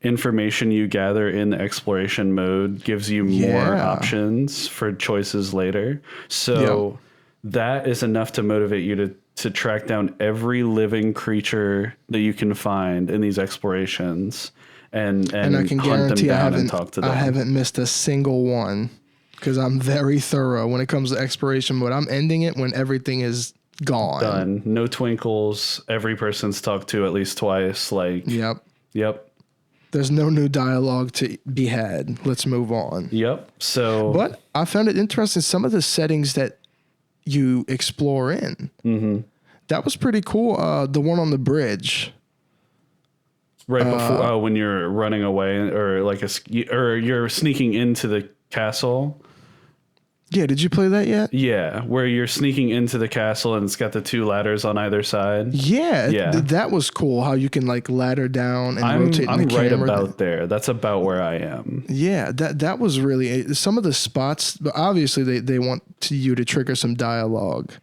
information you gather in the exploration mode gives you more options for choices later. So that is enough to motivate you to track down every living creature that you can find in these explorations and I can hunt them guarantee down and talk to them. I haven't missed a single one because I'm very thorough when it comes to exploration mode. I'm ending it when everything is gone. Done. No twinkles. Every person's talked to at least twice. Like, yep. There's no new dialogue to be had. Let's move on. Yep. So, but I found it interesting. Some of the settings that you explore in, that was pretty cool. The one on the bridge. Right before when you're running away or or you're sneaking into the castle. Yeah, did you play that yet? Yeah, where you're sneaking into the castle and it's got the two ladders on either side. Yeah. That was cool how you can like ladder down and rotate the camera. I'm right about there. That's about where I am. Yeah, that was really some of the spots. Obviously, they want you to trigger some dialogue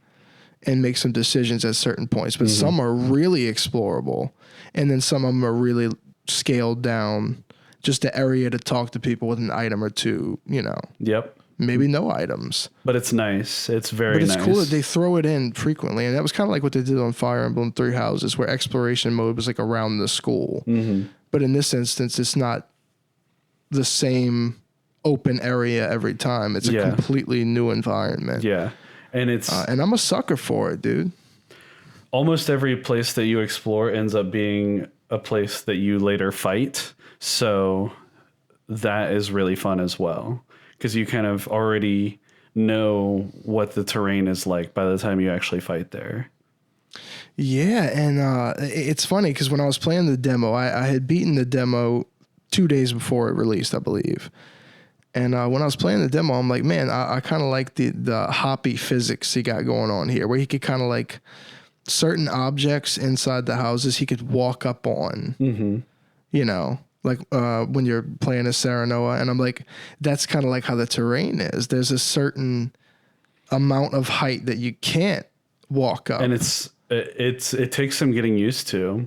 and make some decisions at certain points, but some are really explorable, and then some of them are really scaled down, just an area to talk to people with an item or two. You know. Yep. Maybe no items. But it's nice. It's very nice. But it's cool that they throw it in frequently. And that was kind of like what they did on Fire Emblem Three Houses, where exploration mode was like around the school. But in this instance, it's not the same open area every time. It's a completely new environment. Yeah. And it's... and I'm a sucker for it, dude. Almost every place that you explore ends up being a place that you later fight. So that is really fun as well. Because you kind of already know what the terrain is like by the time you actually fight there. Yeah, and it's funny because when I was playing the demo, I had beaten the demo 2 days before it released, I believe. And when I was playing the demo, I'm like, man, I kind of like the hoppy physics he got going on here, where he could kind of like certain objects inside the houses he could walk up on, you know. Like when you're playing as Serenoa, and I'm like, that's kind of like how the terrain is. There's a certain amount of height that you can't walk up, and it takes some getting used to.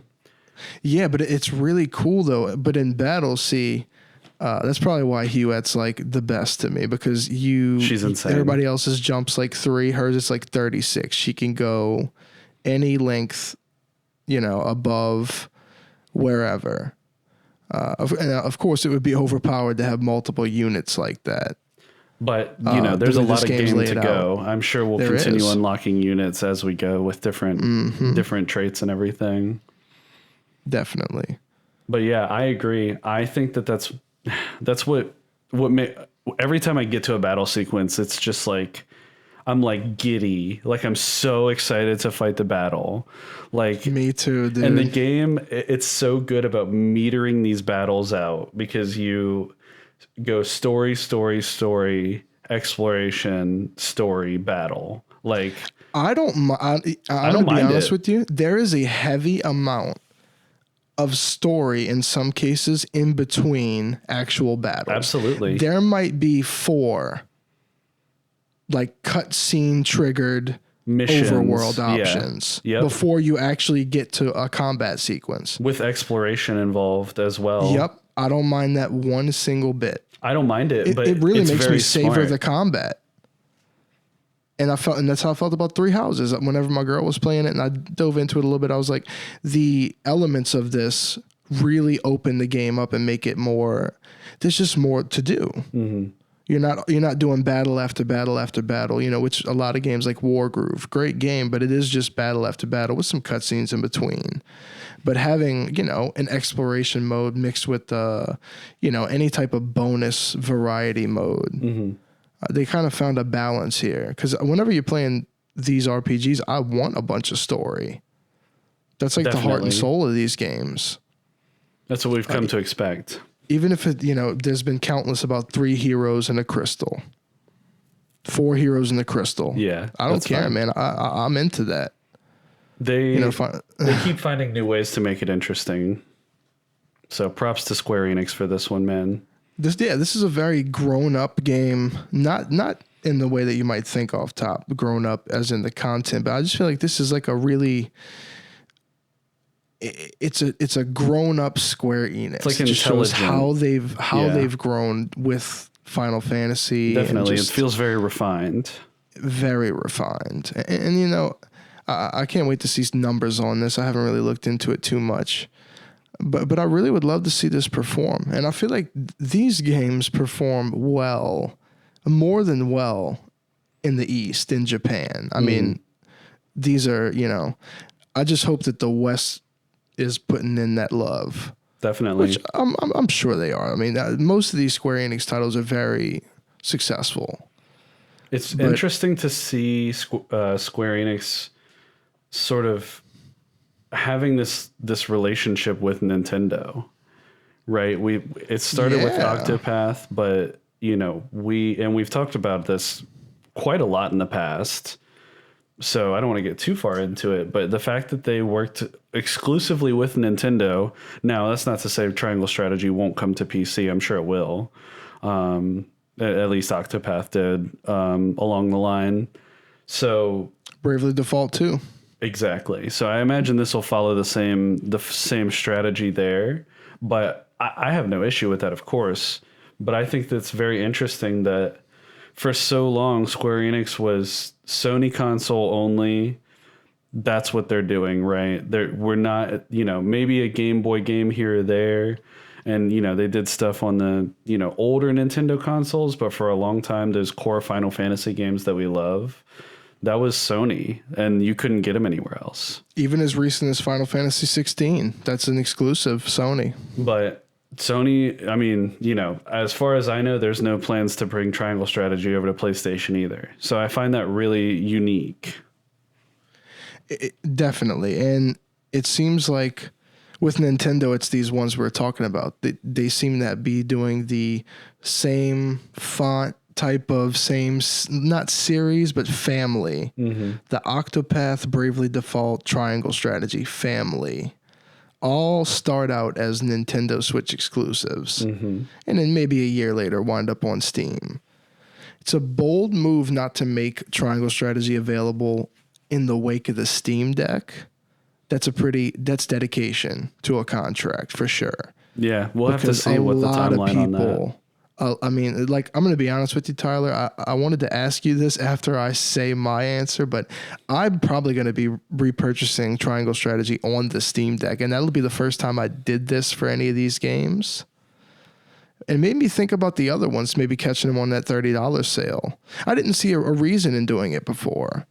Yeah, but it's really cool though. But in battle, that's probably why Huette's like the best to me, because she's insane. Everybody else's jumps like 3, hers is like 36. She can go any length, you know, above wherever. Of course, it would be overpowered to have multiple units like that. But, you know, there's a lot of game to go. I'm sure we'll continue unlocking units as we go with different traits and everything. Definitely. But yeah, I agree. I think that's what every time I get to a battle sequence, it's just like, I'm like giddy. Like I'm so excited to fight the battle. Like me too, dude. And the game, it's so good about metering these battles out, because you go story, exploration, story, battle. Like I don't be honest with you. There is a heavy amount of story in some cases in between actual battles. Absolutely. There might be 4 like cutscene triggered missions, overworld options before you actually get to a combat sequence. With exploration involved as well. Yep. I don't mind that one single bit. I don't mind it, but it really makes me savor smart. the combat. And that's how I felt about Three Houses. Whenever my girl was playing it and I dove into it a little bit, I was like, the elements of this really open the game up and make it more, there's just more to do. You're not doing battle after battle after battle, you know, which a lot of games like Wargroove, great game, but it is just battle after battle with some cutscenes in between. But having, you know, an exploration mode mixed with, you know, any type of bonus variety mode, they kind of found a balance here. Because whenever you're playing these RPGs, I want a bunch of story. That's like the heart and soul of these games. That's what we've come to expect. Even if it, you know, there's been countless about 3 heroes and a crystal, 4 heroes in the crystal. Yeah, I don't care, man. I'm into that. They keep finding new ways to make it interesting. So props to Square Enix for this one, man. This is a very grown up game. Not in the way that you might think off top, grown up as in the content, but I just feel like this is like a really it's a grown up Square Enix. It's like it just shows intelligent. how they've grown with Final Fantasy. Definitely, it feels very refined. Very refined, and you know, I can't wait to see numbers on this. I haven't really looked into it too much, but I really would love to see this perform. And I feel like these games perform well, more than well, in the East, in Japan. I mean, these are, you know, I just hope that the West is putting in that love. Definitely. Which I'm sure they are. I mean, most of these Square Enix titles are very successful. It's interesting to see Square Enix sort of having this relationship with Nintendo, right? It started with Octopath, but you know, we've talked about this quite a lot in the past. So I don't want to get too far into it, but the fact that they worked exclusively with Nintendo, now that's not to say Triangle Strategy won't come to PC. I'm sure it will. At least Octopath did along the line. So Bravely Default too. Exactly. So I imagine this will follow the same strategy there, but I have no issue with that, of course. But I think that's very interesting that for so long Square Enix was Sony console only. That's what they're doing, right? We're not, you know, maybe a Game Boy game here or there. And, you know, they did stuff on the, you know, older Nintendo consoles, but for a long time, those core Final Fantasy games that we love, that was Sony, and you couldn't get them anywhere else. Even as recent as Final Fantasy 16, that's an exclusive Sony. But Sony, I mean, you know, as far as I know, there's no plans to bring Triangle Strategy over to PlayStation either. So I find that really unique. Definitely. And it seems like with Nintendo, it's these ones we're talking about. They seem to be doing the same font type of not series, but family. Mm-hmm. The Octopath, Bravely Default, Triangle Strategy family all start out as Nintendo Switch exclusives. Mm-hmm. And then maybe a year later wind up on Steam. It's a bold move not to make Triangle Strategy available in the wake of the Steam Deck. That's dedication to a contract for sure. Yeah, we'll have to see what the timeline on that. I mean, like, I'm going to be honest with you, Tyler. I wanted to ask you this after I say my answer, but I'm probably going to be repurchasing Triangle Strategy on the Steam Deck, and that'll be the first time I did this for any of these games. And made me think about the other ones, maybe catching them on that $30 sale. I didn't see a reason in doing it before.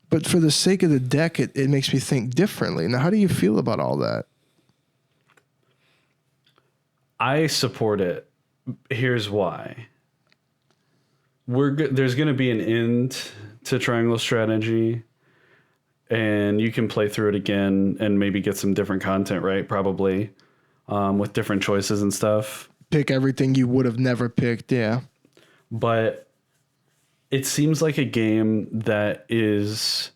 But for the sake of the deck, it makes me think differently. Now, how do you feel about all that? I support it. Here's why. There's going to be an end to Triangle Strategy, and you can play through it again and maybe get some different content, right? Probably with different choices and stuff. Pick everything you would have never picked, yeah. But it seems like a game that is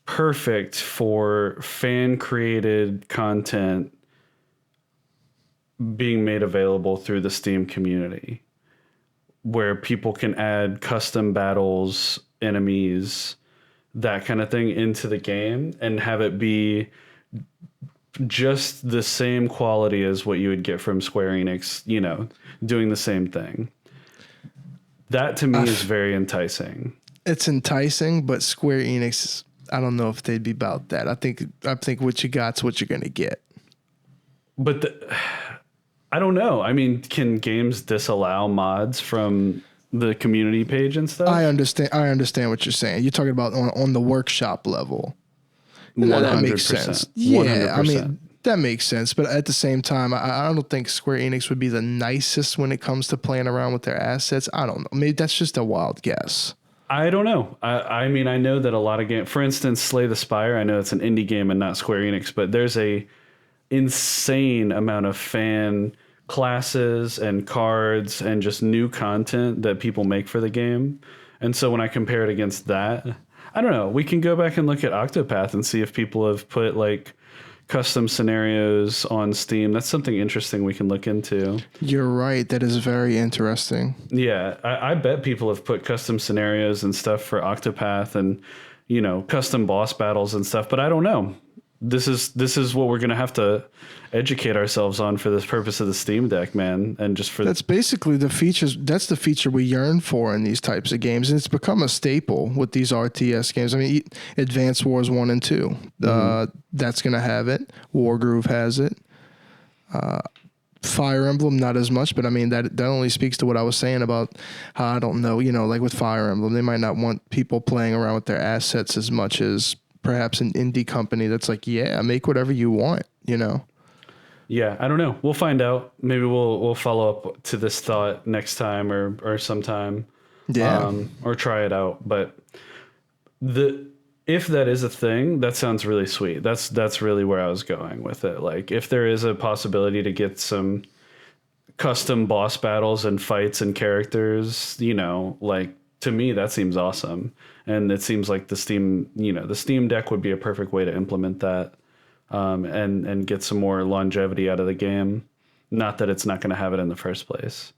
perfect for fan-created content being made available through the Steam community, where people can add custom battles, enemies, that kind of thing into the game and have it be just the same quality as what you would get from Square Enix, you know, doing the same thing. That to me is very enticing. It's enticing, but Square Enix, I don't know if they'd be about that. I think what you got's what you're going to get. But I don't know. I mean, can games disallow mods from the community page and stuff? I understand what you're saying. You're talking about on the workshop level. 100%. That makes sense. Yeah, 100%. I mean, that makes sense. But at the same time, I don't think Square Enix would be the nicest when it comes to playing around with their assets. I don't know. Maybe that's just a wild guess. I don't know. I mean, I know that a lot of games, for instance, Slay the Spire, I know it's an indie game and not Square Enix, but there's a insane amount of fan classes and cards and just new content that people make for the game. And so when I compare it against that, I don't know. We can go back and look at Octopath and see if people have put like custom scenarios on Steam. That's something interesting we can look into. You're right. That is very interesting. Yeah, I bet people have put custom scenarios and stuff for Octopath and, custom boss battles and stuff, but I don't know. This is what we're going to have to educate ourselves on for this purpose of the Steam Deck, man. And just for that's basically the features. That's the feature we yearn for in these types of games. And it's become a staple with these RTS games. I mean, Advanced Wars 1 and 2, that's going to have it. Wargroove has it. Fire Emblem, not as much, but I mean, that only speaks to what I was saying about how, I don't know, like with Fire Emblem, they might not want people playing around with their assets as much as perhaps an indie company that's like, yeah, make whatever you want, Yeah, I don't know. We'll find out. Maybe we'll follow up to this thought next time or sometime. Yeah. Or try it out. But if that is a thing, that sounds really sweet. That's really where I was going with it. Like, if there is a possibility to get some custom boss battles and fights and characters, like, to me, that seems awesome. And it seems like the Steam Deck would be a perfect way to implement that, and get some more longevity out of the game. Not that it's not going to have it in the first place.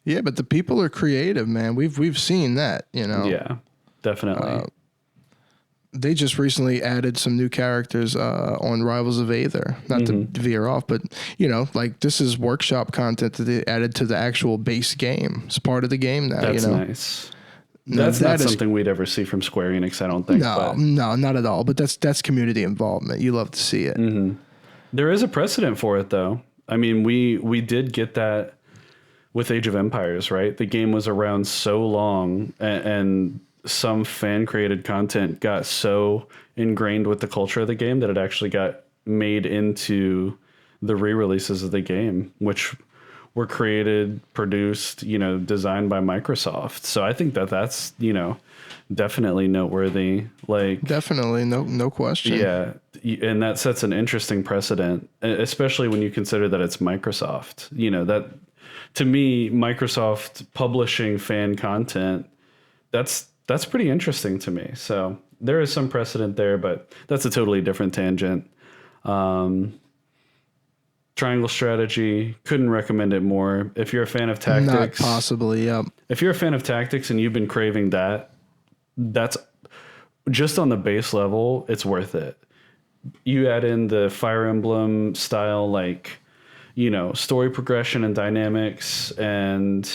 Yeah, but the people are creative, man. We've seen that, Yeah, definitely. They just recently added some new characters on Rivals of Aether. Not to veer off, but like, this is workshop content that they added to the actual base game. It's part of the game now. That's nice. That's not something we'd ever see from Square Enix, I don't think. No, not at all. But that's community involvement. You love to see it. There is a precedent for it, though. I mean, we did get that with Age of Empires, right? The game was around so long, and some fan-created content got so ingrained with the culture of the game that it actually got made into the re-releases of the game, which were created, produced, designed by Microsoft. So I think that's, definitely noteworthy. Like, definitely, no question. Yeah, and that sets an interesting precedent, especially when you consider that it's Microsoft. That, to me, Microsoft publishing fan content, that's pretty interesting to me. So there is some precedent there, but that's a totally different tangent. Triangle strategy, couldn't recommend it more. If you're a fan of tactics, not possibly, yep. If you're a fan of tactics and you've been craving that's just on the base level, it's worth it. You add in the Fire Emblem style, like, story progression and dynamics, and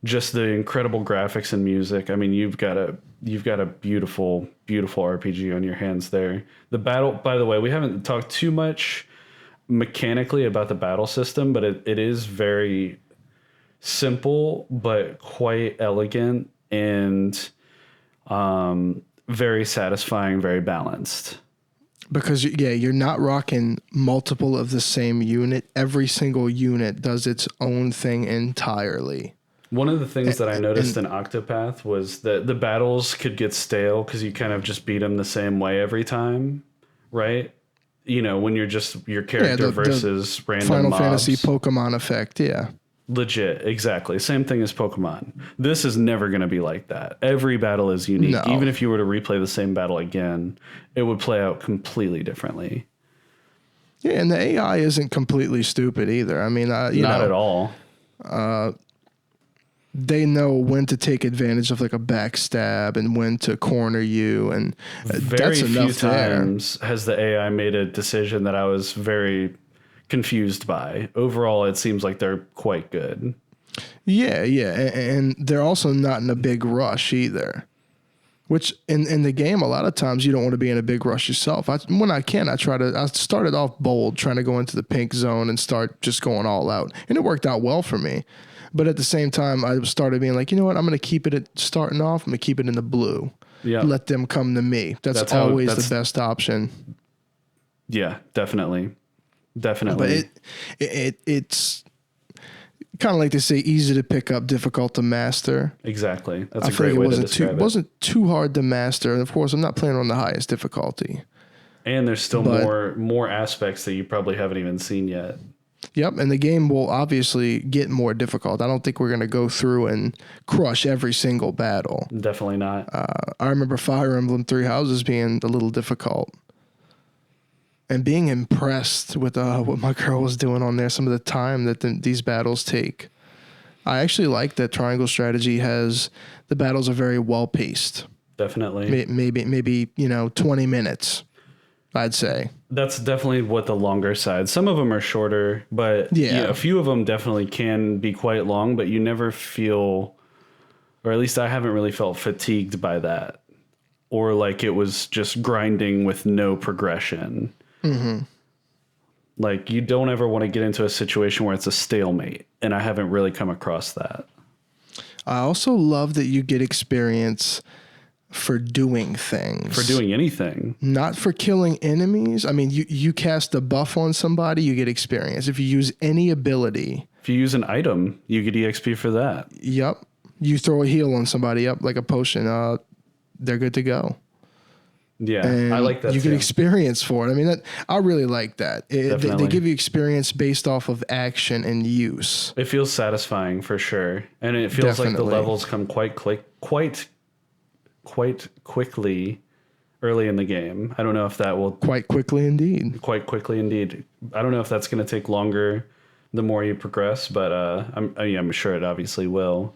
just the incredible graphics and music. I mean, you've got a beautiful, beautiful RPG on your hands there. The battle, by the way, we haven't talked too much mechanically about the battle system, but it is very simple, but quite elegant and very satisfying, very balanced. Because, you're not rocking multiple of the same unit. Every single unit does its own thing entirely. One of the things that I noticed in Octopath was that the battles could get stale because you kind of just beat them the same way every time, right? When you're just your character versus random Final mobs. Fantasy Pokemon effect, yeah. Legit, exactly. Same thing as Pokemon. This is never going to be like that. Every battle is unique. No. Even if you were to replay the same battle again, it would play out completely differently. Yeah, and the AI isn't completely stupid either. I mean, not at all. They know when to take advantage of like a backstab and when to corner you, and very that's enough few times has the AI made a decision that I was very confused by. Overall, it seems like they're quite good. Yeah, and they're also not in a big rush either. Which in the game, a lot of times you don't want to be in a big rush yourself. When I can, I started off bold, trying to go into the pink zone and start just going all out, and it worked out well for me. But at the same time, I started being like, you know what? I'm going to keep it starting off. I'm going to keep it in the blue. Yeah. Let them come to me. That's always the best option. Yeah, definitely. But it's kind of like they say, easy to pick up, difficult to master. Exactly. That's a great way to describe it. It wasn't too hard to master. And of course, I'm not playing on the highest difficulty. And there's still more aspects that you probably haven't even seen yet. Yep, and the game will obviously get more difficult. I don't think we're going to go through and crush every single battle. Definitely not. I remember Fire Emblem Three Houses being a little difficult. and being impressed with what my girl was doing on there, some of the time that these battles take. I actually like that Triangle Strategy the battles are very well paced. Definitely. Maybe 20 minutes, I'd say. That's definitely what the longer side. Some of them are shorter, but a few of them definitely can be quite long, but you never feel, or at least I haven't really felt fatigued by that. Or like it was just grinding with no progression. Mm-hmm. Like you don't ever want to get into a situation where it's a stalemate, and I haven't really come across that. I also love that you get experience for doing things. For doing anything. Not for killing enemies. I mean, you cast a buff on somebody, you get experience. If you use any ability. If you use an item, you get EXP for that. Yep. You throw a heal on somebody up like a potion, they're good to go. Yeah, and I like that. You get experience for it. I mean, I really like that. They give you experience based off of action and use. It feels satisfying for sure, and it feels like the levels come quite quickly early in the game. I don't know if that will quite quickly indeed. Quite quickly indeed. I don't know if that's going to take longer the more you progress, but I'm sure it obviously will.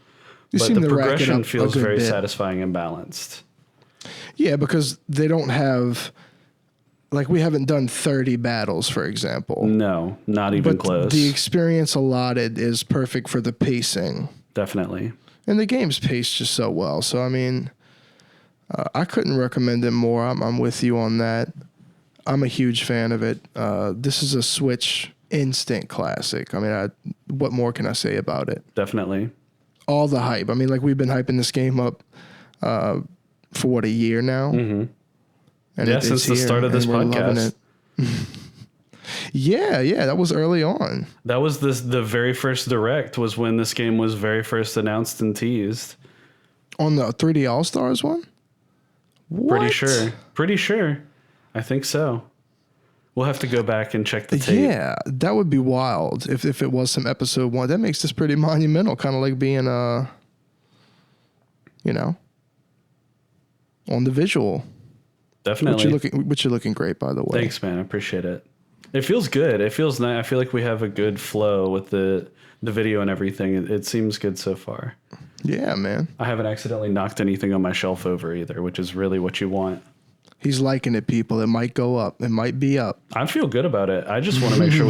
But the progression feels very satisfying and balanced. Yeah, because they don't have, like, we haven't done 30 battles, for example. No, not even close. The experience allotted is perfect for the pacing. Definitely. And the game's paced just so well. So, I mean, I couldn't recommend it more. I'm with you on that. I'm a huge fan of it. This is a Switch instant classic. I mean, what more can I say about it? Definitely. All the hype. I mean, like, we've been hyping this game up for a year now? Mm-hmm. And since the start of this podcast. Yeah, that was early on. That was the very first direct was when this game was very first announced and teased. On the 3D All-Stars one? What? Pretty sure. I think so. We'll have to go back and check the tape. Yeah, that would be wild if it was some episode 1. That makes this pretty monumental, kind of like being on the visual. Definitely. Which you're looking great, by the way. Thanks, man. I appreciate it. It feels good. It feels nice. I feel like we have a good flow with the video and everything. It seems good so far. Yeah, man. I haven't accidentally knocked anything on my shelf over either, which is really what you want. He's liking it, people. It might go up. It might be up. I feel good about it. I just want to make sure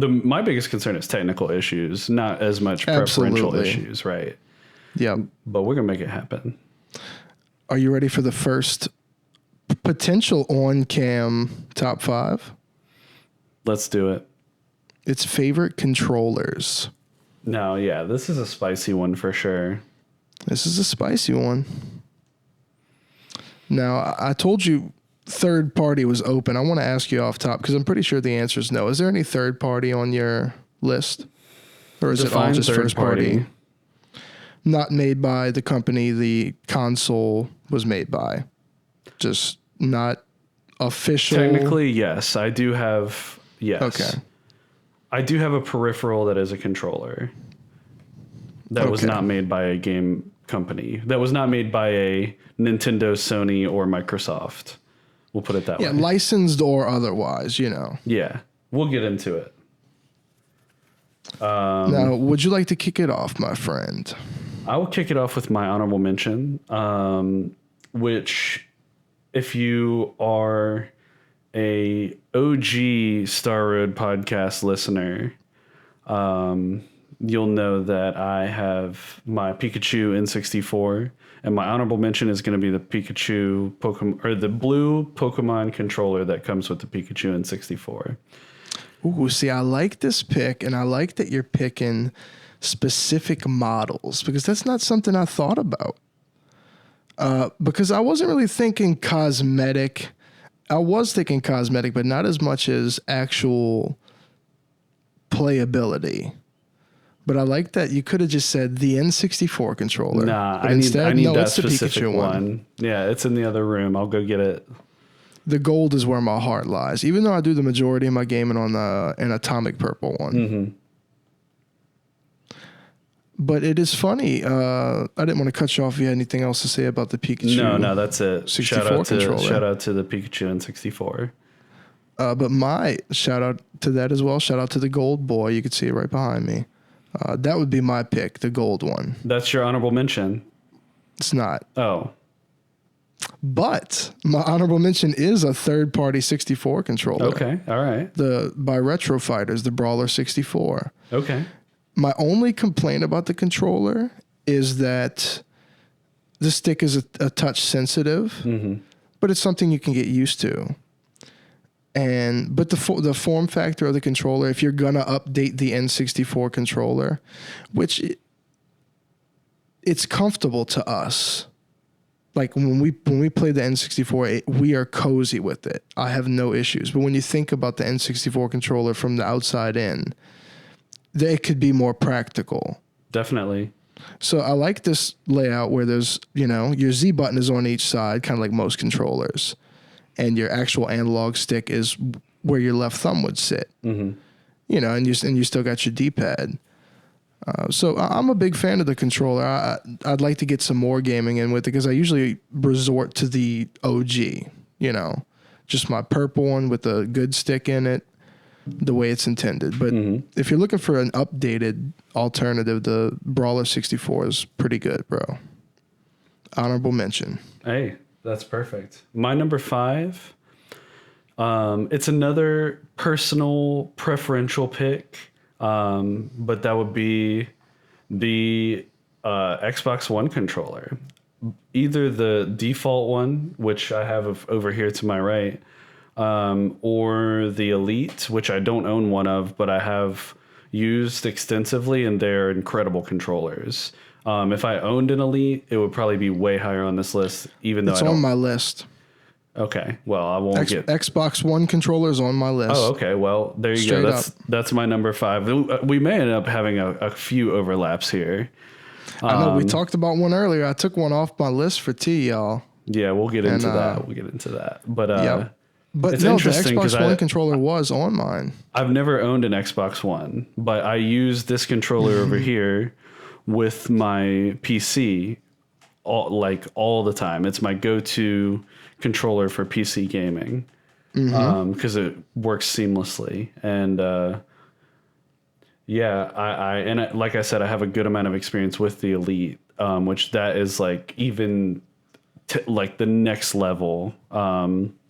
my biggest concern is technical issues, not as much preferential issues, right? Yeah. But we're going to make it happen. Are you ready for the first potential on-cam top 5? Let's do it. It's favorite controllers. No, yeah, this is a spicy one for sure. This is a spicy one. Now, I told you third party was open. I want to ask you off top because I'm pretty sure the answer is no. Is there any third party on your list? Or is it all just first party? Not made by the company the console was made by. Just not official. Technically, yes. I do have, yes. Okay. I do have a peripheral that is a controller. That was not made by a game company. That was not made by a Nintendo, Sony, or Microsoft. We'll put it that way. Yeah, licensed or otherwise, Yeah, we'll get into it. Now, would you like to kick it off, my friend? I will kick it off with my honorable mention, which, if you are a OG Star Road podcast listener, you'll know that I have my Pikachu N64, and my honorable mention is going to be the Pikachu Pokemon, or the blue Pokemon controller that comes with the Pikachu N64. Ooh, see, I like this pick, and I like that you're picking specific models because that's not something I thought about. Because I wasn't really thinking cosmetic. I was thinking cosmetic, but not as much as actual playability. But I like that you could have just said the N64 controller. Nah, I need that specific one. Yeah, it's in the other room. I'll go get it. The gold is where my heart lies, even though I do the majority of my gaming on an atomic purple one. Mm-hmm. But it is funny. I didn't want to cut you off if you had anything else to say about the Pikachu. No, that's it. 64 controller. Shout out to the Pikachu N64. But my shout out to that as well. Shout out to the gold boy. You can see it right behind me. That would be my pick, the gold one. That's your honorable mention. It's not. Oh. But my honorable mention is a third-party 64 controller. Okay. All right. By Retro Fighters, the Brawler 64. Okay. My only complaint about the controller is that the stick is a touch sensitive, but it's something you can get used to. But the form factor of the controller, if you're gonna update the N64 controller, which it's comfortable to us. Like when we play the N64, we are cozy with it. I have no issues. But when you think about the N64 controller from the outside in, it could be more practical. Definitely. So I like this layout where there's, your Z button is on each side, kind of like most controllers. And your actual analog stick is where your left thumb would sit. And you still got your D-pad. So I'm a big fan of the controller. I'd like to get some more gaming in with it because I usually resort to the OG, just my purple one with a good stick in it, the way it's intended. But if you're looking for an updated alternative, the Brawler 64 is pretty good, bro. Honorable mention. Hey, that's perfect. My number 5, it's another personal preferential pick. But that would be the Xbox One controller. Either the default one, which I have over here to my right, or the Elite, which I don't own one of, but I have used extensively, and they're incredible controllers. If I owned an Elite, it would probably be way higher on this list, even though it's on my list. Okay, well, I won't get... Xbox One controllers on my list. Oh, okay, well, there you go. That's my number 5. We may end up having a few overlaps here. I know, we talked about one earlier. I took one off my list for T, y'all. Yeah, we'll get into that. But But it's no, the interesting Xbox One controller was on mine. I've never owned an Xbox One, but I use this controller over here with my PC all the time. It's my go-to controller for PC gaming because it works seamlessly. And like I said, I have a good amount of experience with the Elite, which that is like even like the next level.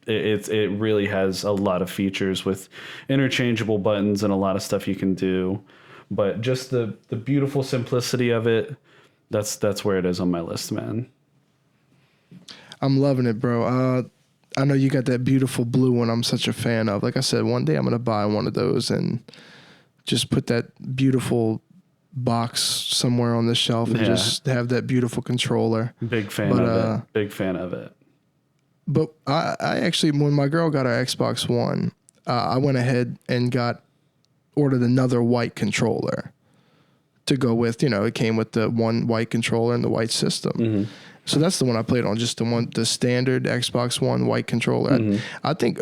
It really has a lot of features with interchangeable buttons and a lot of stuff you can do. But just the beautiful simplicity of it, that's where it is on my list, man. I'm loving it, bro. I know you got that beautiful blue one I'm such a fan of. Like I said, one day I'm going to buy one of those and just put that beautiful box somewhere on the shelf and just have that beautiful controller. Big fan of it. Big fan of it. But I actually, when my girl got her Xbox One, I went ahead and ordered another white controller to go with, it came with the one white controller and the white system. So that's the one I played on, just the standard Xbox One white controller. I think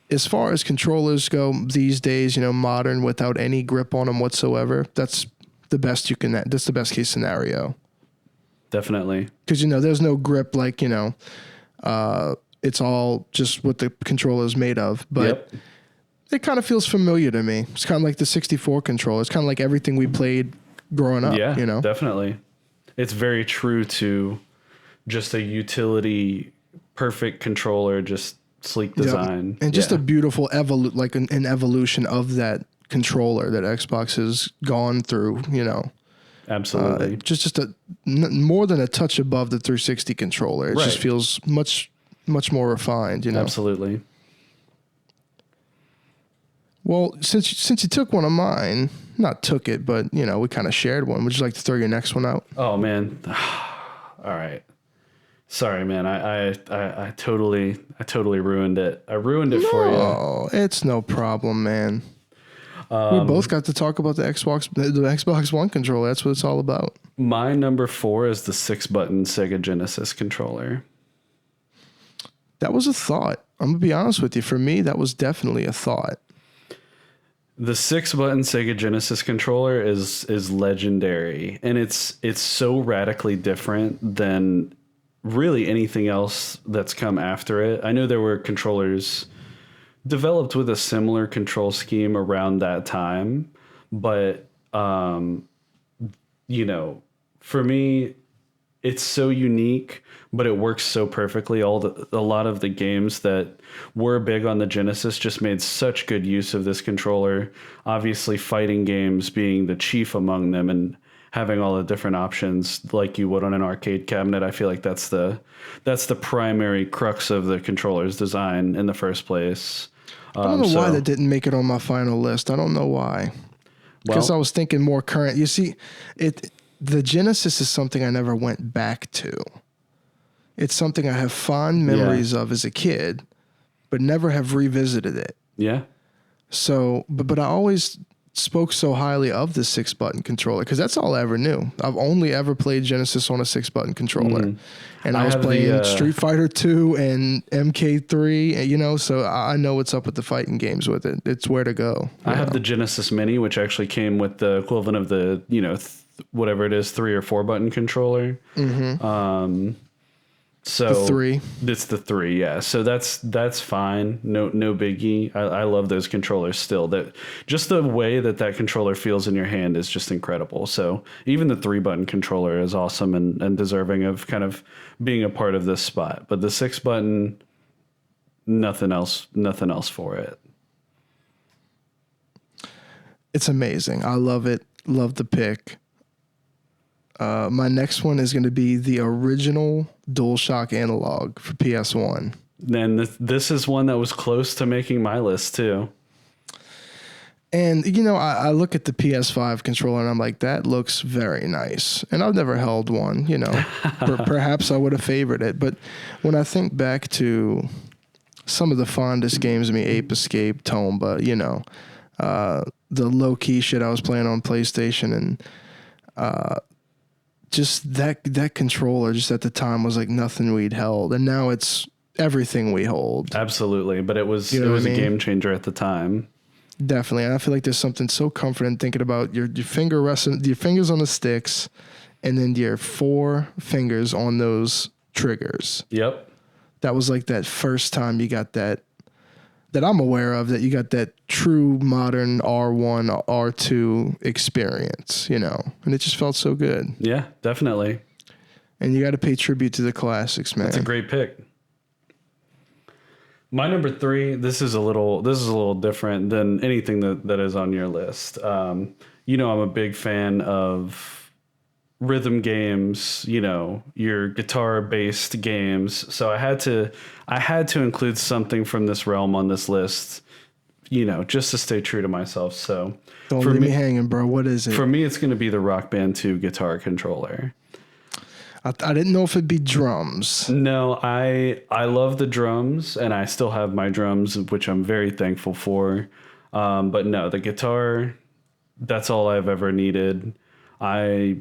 as far as controllers go these days, modern without any grip on them whatsoever, that's the best that's the best case scenario. Definitely. Because, there's no grip like, it's all just what the controller is made of. But it kind of feels familiar to me. It's kind of like the 64 controller. It's kind of like everything we played growing up. Yeah, definitely. It's very true to just a utility, perfect controller, just sleek design. And just a beautiful an evolution of that controller that Xbox has gone through, Absolutely. Just more than a touch above the 360 controller. It just feels much, much more refined, Absolutely. Well, since you took one of mine, not took it, but we kind of shared one. Would you like to throw your next one out? Oh man. All right. Sorry, man. I totally ruined it. I ruined it for you. Oh, it's no problem, man. We both got to talk about the Xbox One controller. That's what it's all about. My number 4 is the 6-button Sega Genesis controller. That was a thought. I'm gonna be honest with you. For me, that was definitely a thought. The 6-button Sega Genesis controller is legendary, and it's so radically different than really anything else that's come after it. I know there were controllers developed with a similar control scheme around that time, but you know, for me, it's so unique, but it works so perfectly. A lot of the games that were big on the Genesis just made such good use of this controller. Obviously, fighting games being the chief among them, and having all the different options like you would on an arcade cabinet. I feel like that's the primary crux of the controller's design in the first place. I don't know why that didn't make it on my final list. I don't know why. Because I was thinking more current. You see, the Genesis is something I never went back to. It's something I have fond memories of as a kid, but never have revisited it. Yeah. So, but I always spoke so highly of the 6-button controller because that's all I ever knew. I've only ever played Genesis on a 6-button controller. And I was playing Street Fighter 2 and MK3, you know, so I know what's up with the fighting games with it. It's where to go. I have the Genesis Mini, which actually came with the equivalent of the, you know, whatever it is, 3 or 4-button controller. Mm-hmm. So the 3. It's the 3, yeah. So that's fine. No biggie. I love those controllers still. That just the way that controller feels in your hand is just incredible. So even the 3-button controller is awesome and deserving of kind of being a part of this spot. But the 6-button, nothing else for it. It's amazing. I love it. Love the pick. My next one is going to be the original DualShock analog for PS1. And this is one that was close to making my list too. And, you know, I look at the PS5 controller and I'm like, that looks very nice. And I've never held one, you know. Perhaps I would have favored it. But when I think back to some of the fondest games of me, Ape Escape, Tomba, you know, the low-key shit I was playing on PlayStation and just that controller just at the time was like nothing we'd held, and now it's everything we hold. Absolutely, but it was a game changer at the time. Definitely, and I feel like there's something so comforting thinking about your fingers on the sticks, and then your 4 fingers on those triggers. Yep, that was like that first time you got that I'm aware of, that you got that true modern R1, R2 experience, you know, and it just felt so good. Yeah, definitely. And you got to pay tribute to the classics, man. That's a great pick. My number 3, this is a little different than anything that is on your list. You know, I'm a big fan of rhythm games, you know, your guitar-based games. So I had to include something from this realm on this list, you know, just to stay true to myself. So don't leave me hanging, bro. What is it? For me, it's going to be the Rock Band 2 guitar controller. I didn't know if it'd be drums. No, I love the drums, and I still have my drums, which I'm very thankful for. But no, the guitar, that's all I've ever needed. I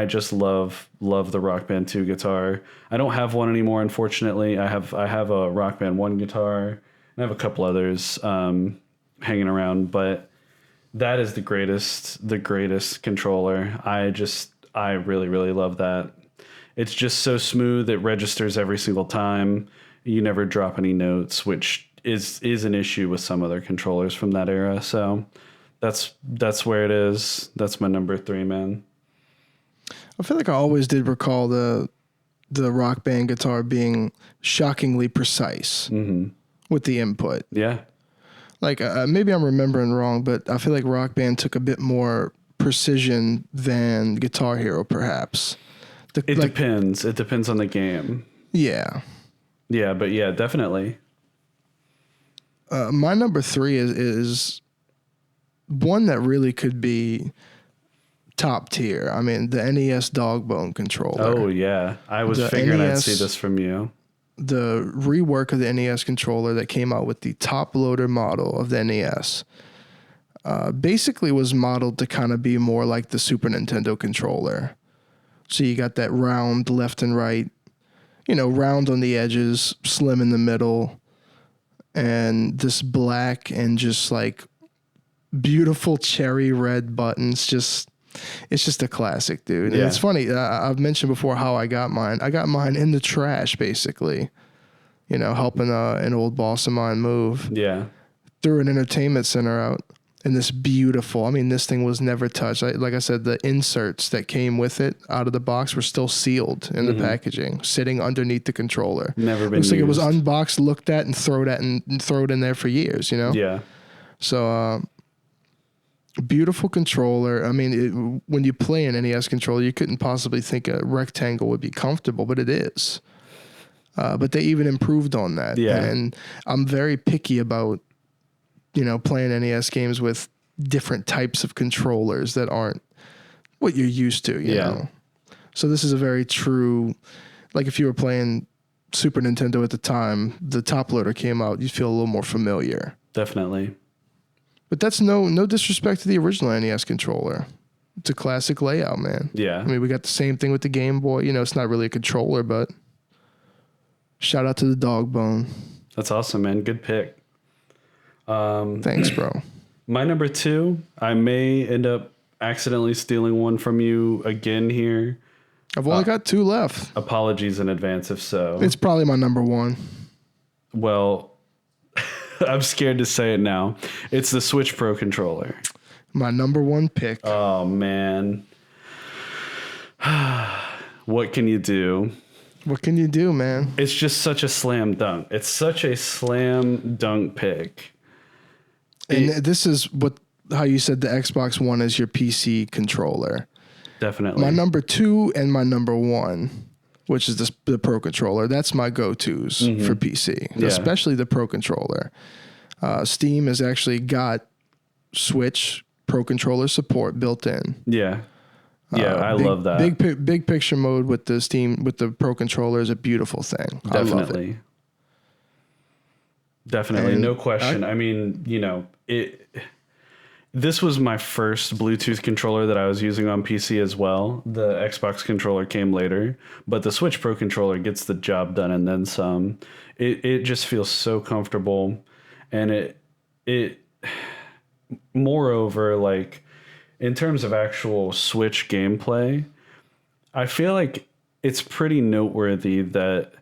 just love the Rock Band 2 guitar. I don't have one anymore, unfortunately. I have a Rock Band 1 guitar, and I have a couple others hanging around, but that is the greatest controller. I really, really love that. It's just so smooth. It registers every single time. You never drop any notes, which is an issue with some other controllers from that era. So that's where it is. That's my number 3, man. I feel like I always did recall the Rock Band guitar being shockingly precise with the input. Yeah. Like maybe I'm remembering wrong, but I feel like Rock Band took a bit more precision than Guitar Hero, perhaps. It depends. It depends on the game. Yeah. Yeah, but yeah, definitely. My number 3 is one that really could be top tier. I mean, the NES Dogbone controller. Oh, yeah. I was figuring I'd see this from you. The rework of the NES controller that came out with the top loader model of the NES basically was modeled to kind of be more like the Super Nintendo controller. So you got that round left and right, you know, round on the edges, slim in the middle, and this black and just like beautiful cherry red buttons. It's just a classic, dude. And it's funny. I've mentioned before how I got mine. I got mine in the trash, basically, you know, helping an old boss of mine move. Yeah. threw an entertainment center out in this beautiful, I mean, this thing was never touched. Like I said, the inserts that came with it out of the box were still sealed in the packaging, sitting underneath the controller. Never been Looks like it was used. unboxed, looked at, and throw it in there for years, you know? Yeah. So, beautiful controller. I mean, when you play an NES controller, you couldn't possibly think a rectangle would be comfortable, but it is. But they even improved on that. Yeah. And I'm very picky about, playing NES games with different types of controllers that aren't what you're used to, you know? So this is a very true, like if you were playing Super Nintendo at the time, the top loader came out, you'd feel a little more familiar. Definitely. But that's no disrespect to the original NES controller. It's a classic layout, man. Yeah. I mean, we got the same thing with the Game Boy. It's not really a controller, but shout out to the dog bone. That's awesome, man. Good pick. Thanks, bro. My number 2, I may end up accidentally stealing one from you again here. I've only got 2 left. Apologies in advance if so. It's probably my number 1. Well, I'm scared to say it now. It's the Switch Pro controller. My number 1 pick. Oh, man. What can you do? What can you do, man? It's just such a slam dunk. It's such a slam dunk pick. And this is how you said the Xbox One is your PC controller. Definitely. My number 2 and my number 1, which is the Pro controller, that's my go-tos for PC, especially the Pro controller. Steam has actually got Switch Pro controller support built in. Yeah. Yeah, I love that. Big picture mode with the Pro controller is a beautiful thing. Definitely. I love it. Definitely, no question. I mean, this was my first Bluetooth controller that I was using on PC as well. The Xbox controller came later, but the Switch Pro controller gets the job done and then some. It just feels so comfortable, and it moreover, like in terms of actual Switch gameplay, I feel like it's pretty noteworthy that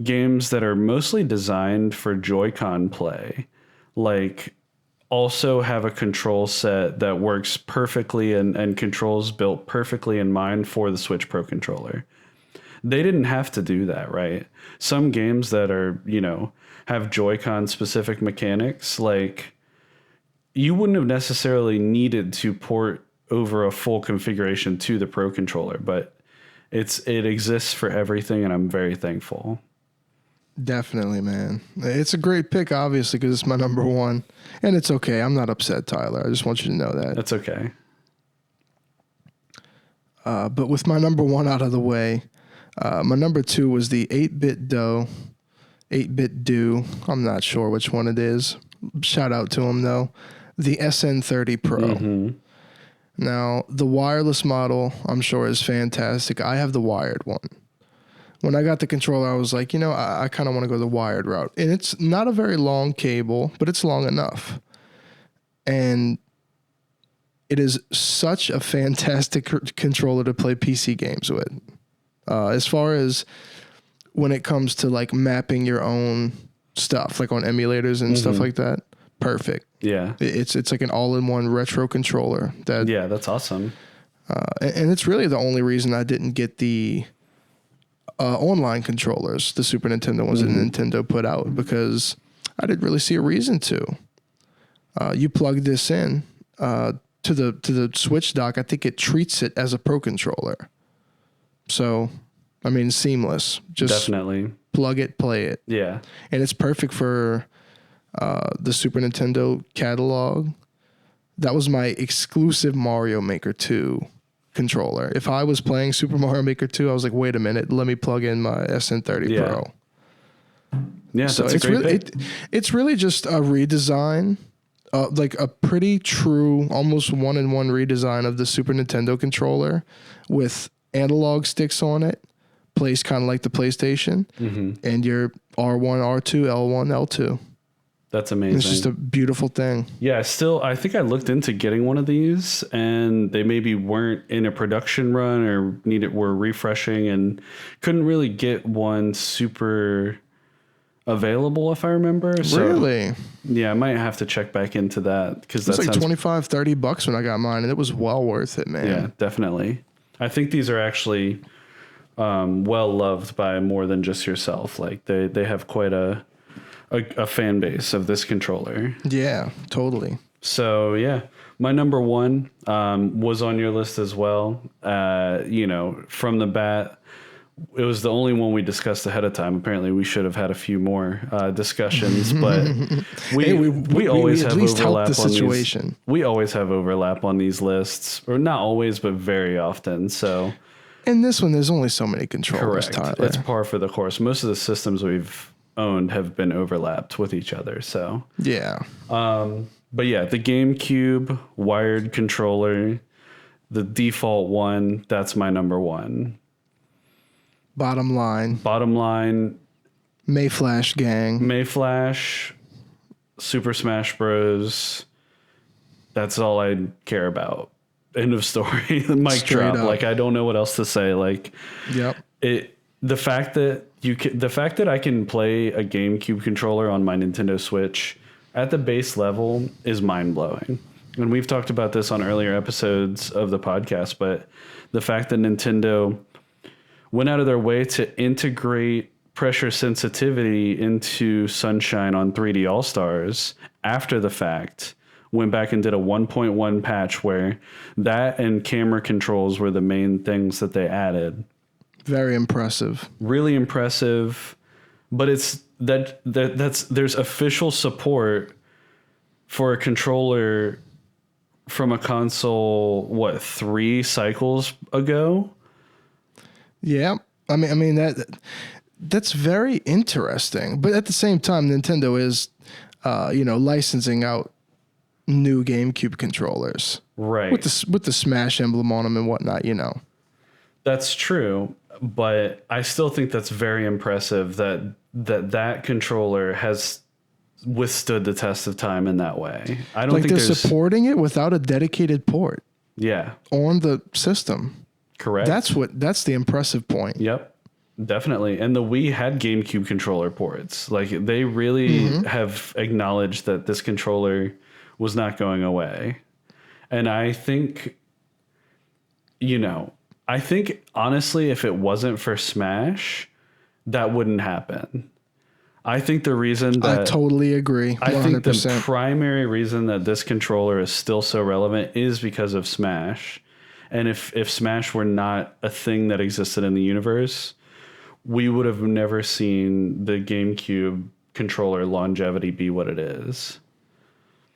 games that are mostly designed for Joy-Con play, like, also have a control set that works perfectly and controls built perfectly in mind for the Switch Pro controller. They didn't have to do that, right? Some games that are, have Joy-Con specific mechanics, like, you wouldn't have necessarily needed to port over a full configuration to the Pro controller, but it exists for everything, and I'm very thankful. Definitely, man. It's a great pick, obviously, because it's my number 1. And it's okay. I'm not upset, Tyler. I just want you to know that. That's okay. But with my number 1 out of the way, my number 2 was the 8-bit Do. I'm not sure which one it is. Shout out to him, though. The SN30 Pro. Mm-hmm. Now, the wireless model, I'm sure, is fantastic. I have the wired one. When I got the controller, I was like, I kind of want to go the wired route. And it's not a very long cable, but it's long enough. And it is such a fantastic controller to play PC games with. As far as when it comes to like mapping your own stuff, like on emulators and stuff like that, perfect. Yeah. It's like an all-in-one retro controller. That's awesome. And it's really the only reason I didn't get the online controllers, the Super Nintendo ones that Nintendo put out, because I didn't really see a reason to. You plug this in to the Switch dock. I think it treats it as a Pro controller. So, I mean, seamless. Just definitely plug it, play it. Yeah, and it's perfect for the Super Nintendo catalog. That was my exclusive Mario Maker 2 controller. If I was playing Super Mario Maker 2, I was like, wait a minute, let me plug in my SN30 Pro. Yeah, so that's a great pick. It's really just a redesign, like a pretty true, almost one-in-one redesign of the Super Nintendo controller with analog sticks on it, placed kind of like the PlayStation, and your R1, R2, L1, L2. That's amazing. It's just a beautiful thing. Yeah, I think I looked into getting one of these, and they maybe weren't in a production run or were refreshing, and couldn't really get one super available, if I remember. So, Really? yeah, I might have to check back into that because It was that like sounds $25-$30 when I got mine, and it was well worth it, man. yeah, definitely. I think these are actually well loved by more than just yourself. Like they have quite a fan base of this controller. Yeah, totally. So yeah, my number one was on your list as well. From the bat, it was the only one we discussed ahead of time. Apparently, we should have had a few more discussions, but we always at have least helped overlap the on situation. these. We always have overlap on these lists, or not always, but very often. So In this one, there's only so many controllers, correct, Tyler. it's par for the course. Most of the systems we've owned have been overlapped with each other. So Yeah. but yeah, the GameCube wired controller, the default one, that's my number one. Bottom line, Mayflash gang. Mayflash, Super Smash Bros. That's all I care about. End of story. The mic Straight drop. up. Like I don't know what else to say. Like Yep. the fact that I can play a GameCube controller on my Nintendo Switch at the base level is mind blowing. And we've talked about this on earlier episodes of the podcast, but the fact that Nintendo went out of their way to integrate pressure sensitivity into Sunshine on 3D All-Stars after the fact, went back and did a 1.1 patch where that and camera controls were the main things that they added. Very impressive. Really impressive, but it's there's official support for a controller from a console 3 cycles ago. Yeah. I mean that's very interesting. But at the same time, Nintendo is licensing out new GameCube controllers. Right. With the Smash emblem on them and whatnot, That's true, but I still think that's very impressive that controller has withstood the test of time in that way. I don't think they're there's supporting it without a dedicated port yeah, on the system. correct. That's the impressive point. Yep, definitely. And the Wii had GameCube controller ports. Like they really have acknowledged that this controller was not going away. And I think, honestly, if it wasn't for Smash, that wouldn't happen. I think the reason that I totally agree. 100%. I think the primary reason that this controller is still so relevant is because of Smash. And if Smash were not a thing that existed in the universe, we would have never seen the GameCube controller longevity be what it is.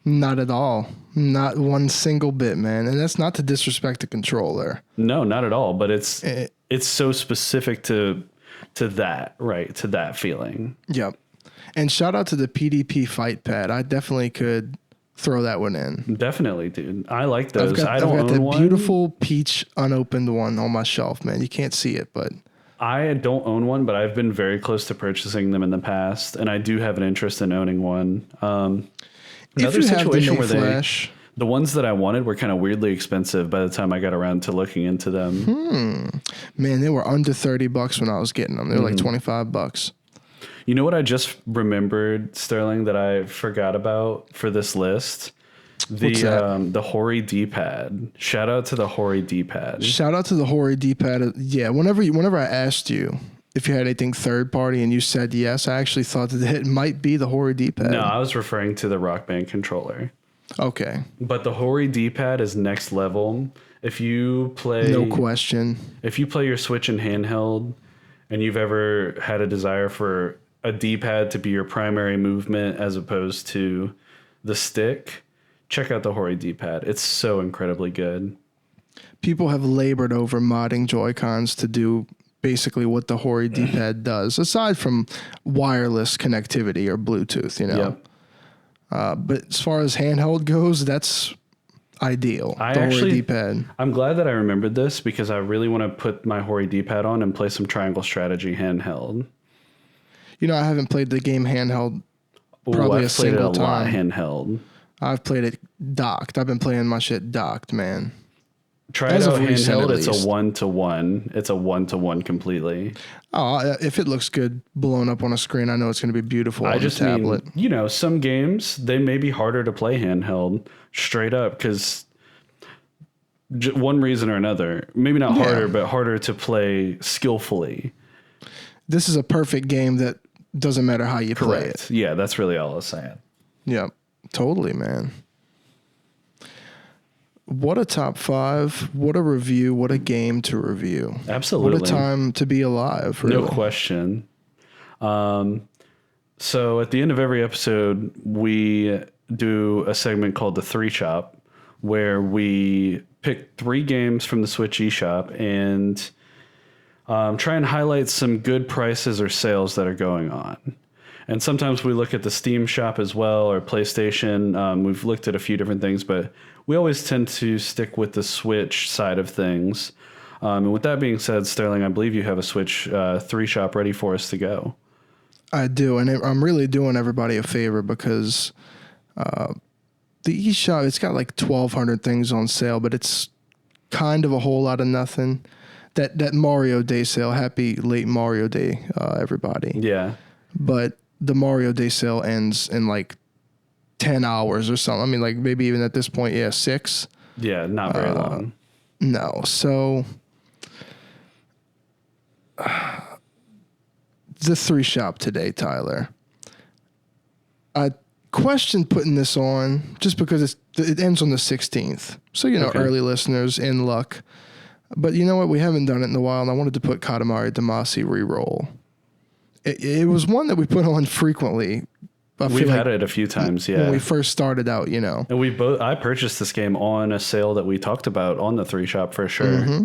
Not at all. Not one single bit, man. And that's not to disrespect the controller. No, not at all. But it's so specific to that, right? To that feeling. Yep. And shout out to the PDP fight pad. I definitely could throw that one in. Definitely, dude. I like those. I've got that beautiful peach unopened one on my shelf, man. You can't see it, but I don't own one, but I've been very close to purchasing them in the past, and I do have an interest in owning one. Another situation where the ones that I wanted were kind of weirdly expensive by the time I got around to looking into them. Man, they were under $30 when I was getting them. They were like $25. You know what I just remembered, Sterling, that I forgot about for this list? The Hori D-pad. Shout out to the Hori D-pad. Shout out to the Hori D-pad. Yeah, whenever I asked you if you had anything third party and you said yes, I actually thought that it might be the Hori D-pad. No, I was referring to the Rock Band controller. Okay. But the Hori D-pad is next level. If you play... No question. If you play your Switch in handheld and you've ever had a desire for a D-pad to be your primary movement as opposed to the stick, check out the Hori D-pad. It's so incredibly good. People have labored over modding Joy-Cons to do basically what the Hori D-pad does, aside from wireless connectivity or Bluetooth, Yep. But as far as handheld goes, that's ideal. Hori D-pad. I'm glad that I remembered this because I really want to put my Hori D-pad on and play some Triangle Strategy handheld. I haven't played the game handheld probably a single time. Lot handheld. I've played it docked. I've been playing my shit docked, man. Try it As of out recent, handheld. at It's least. a 1-to-1. It's a 1-to-1 completely. Oh, if it looks good blown up on a screen, I know it's going to be beautiful I on the just tablet. mean, some games, they may be harder to play handheld straight up because one reason or another, maybe not harder, but harder to play skillfully. This is a perfect game that doesn't matter how you play it. Yeah, that's really all I was saying. Yeah, totally, man. What a top 5. What a review. What a game to review. Absolutely. What a time to be alive, really. No question. So at the end of every episode, we do a segment called the 3 Shop, where we pick 3 games from the Switch eShop and try and highlight some good prices or sales that are going on. And sometimes we look at the Steam shop as well, or PlayStation. We've looked at a few different things, but we always tend to stick with the Switch side of things. And with that being said, Sterling, I believe you have a Switch 3 Shop ready for us to go. I do, and I'm really doing everybody a favor because the eShop, it's got like 1,200 things on sale, but it's kind of a whole lot of nothing. That Mario Day sale, happy late Mario Day, everybody. Yeah. But the Mario Day sale ends in like 10 hours or something. I mean, like maybe even at this point, 6. Yeah, not very long. No. So the 3 Shop today, Tyler. I questioned putting this on just because it ends on the 16th. So, Okay. Early listeners in luck. But you know what? We haven't done it in a while, and I wanted to put Katamari Damacy Reroll. It was one that we put on frequently. We've had it a few times, yeah. When we first started out, And I purchased this game on a sale that we talked about on the 3 Shop for sure. Mm-hmm.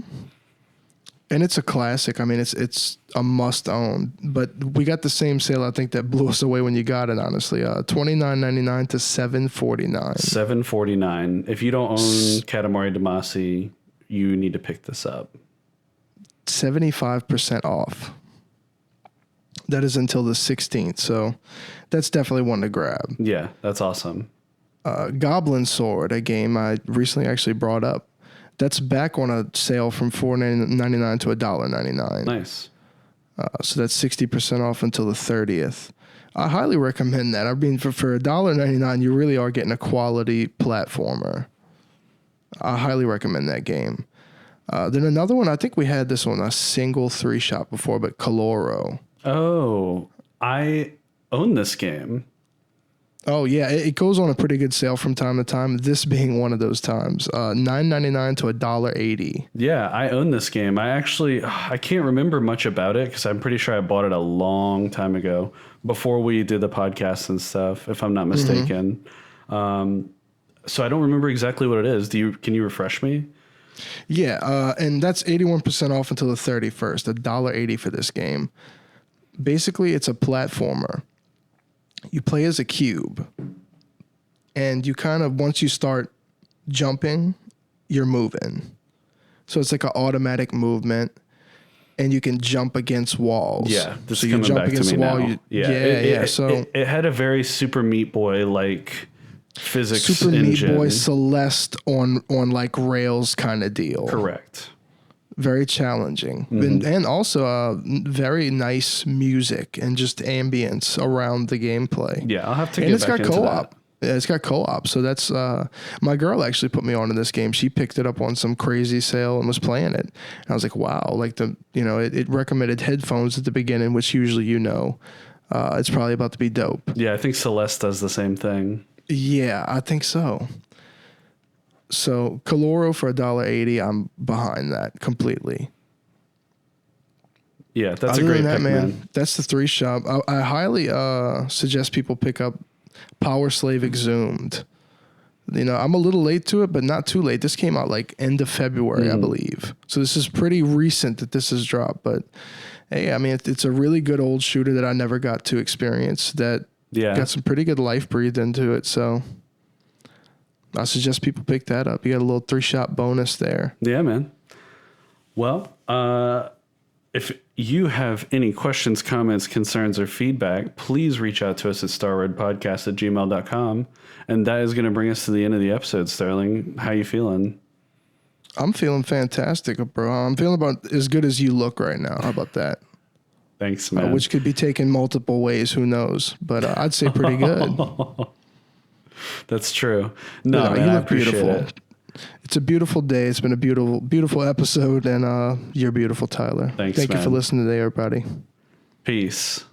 And it's a classic. I mean, it's a must own. But we got the same sale, I think, that blew us away when you got it, honestly. $29.99 to $7.49. $7.49. If you don't own Katamari Damacy, you need to pick this up. 75% off. That is until the 16th, so that's definitely one to grab. Yeah, that's awesome. Goblin Sword, a game I recently actually brought up. That's back on a sale from $4.99 to $1.99. Nice. So that's 60% off until the 30th. I highly recommend that. I mean, for $1.99, you really are getting a quality platformer. I highly recommend that game. Then another one, I think we had this on a single 3 Shop before, but Caloro. Oh, I own this game. Oh, yeah. It goes on a pretty good sale from time to time, this being one of those times. $9.99 to $1.80. Yeah, I own this game. I can't remember much about it because I'm pretty sure I bought it a long time ago before we did the podcast and stuff, if I'm not mistaken. So I don't remember exactly what it is. Can you refresh me? Yeah, and that's 81% off until the 31st, $1.80 for this game. Basically, it's a platformer. You play as a cube, and you kind of, once you start jumping, you're moving. So it's like an automatic movement, and you can jump against walls. Yeah, this so is you coming jump back against to me the wall. now. So it had a very Super Meat Boy like physics Super engine. Meat Boy Celeste on like rails kind of deal. Correct. Very challenging. And also very nice music and just ambience around the gameplay. Yeah, I'll have to and get it's back got into co-op. that. Yeah, it's got co-op. So that's my girl actually put me onto this game. She picked it up on some crazy sale and was playing it. And I was like, wow, like it recommended headphones at the beginning, which usually it's probably about to be dope. Yeah, I think Celeste does the same thing. Yeah, I think so. So Caloro for $1.80, I'm behind that completely. Yeah, that's Other a great than that, pick, man. That's the 3 Shop. I highly suggest people pick up Power Slave Exhumed. I'm a little late to it, but not too late. This came out like end of February, I believe. So this is pretty recent that this has dropped. But hey, I mean, it's a really good old shooter that I never got to experience that got some pretty good life breathed into it. So I suggest people pick that up. You got a little 3 Shop bonus there. Yeah, man. Well, if you have any questions, comments, concerns, or feedback, please reach out to us at starroadpodcast@gmail.com. And that is going to bring us to the end of the episode, Sterling. How you feeling? I'm feeling fantastic, bro. I'm feeling about as good as you look right now. How about that? Thanks, man. Which could be taken multiple ways. Who knows? But I'd say pretty good. That's true. No, Yeah, man, you I look appreciate beautiful. it. It's a beautiful day. It's been a beautiful episode, and you're beautiful, Tyler. Thanks, Thank you for man. listening today, everybody. Peace.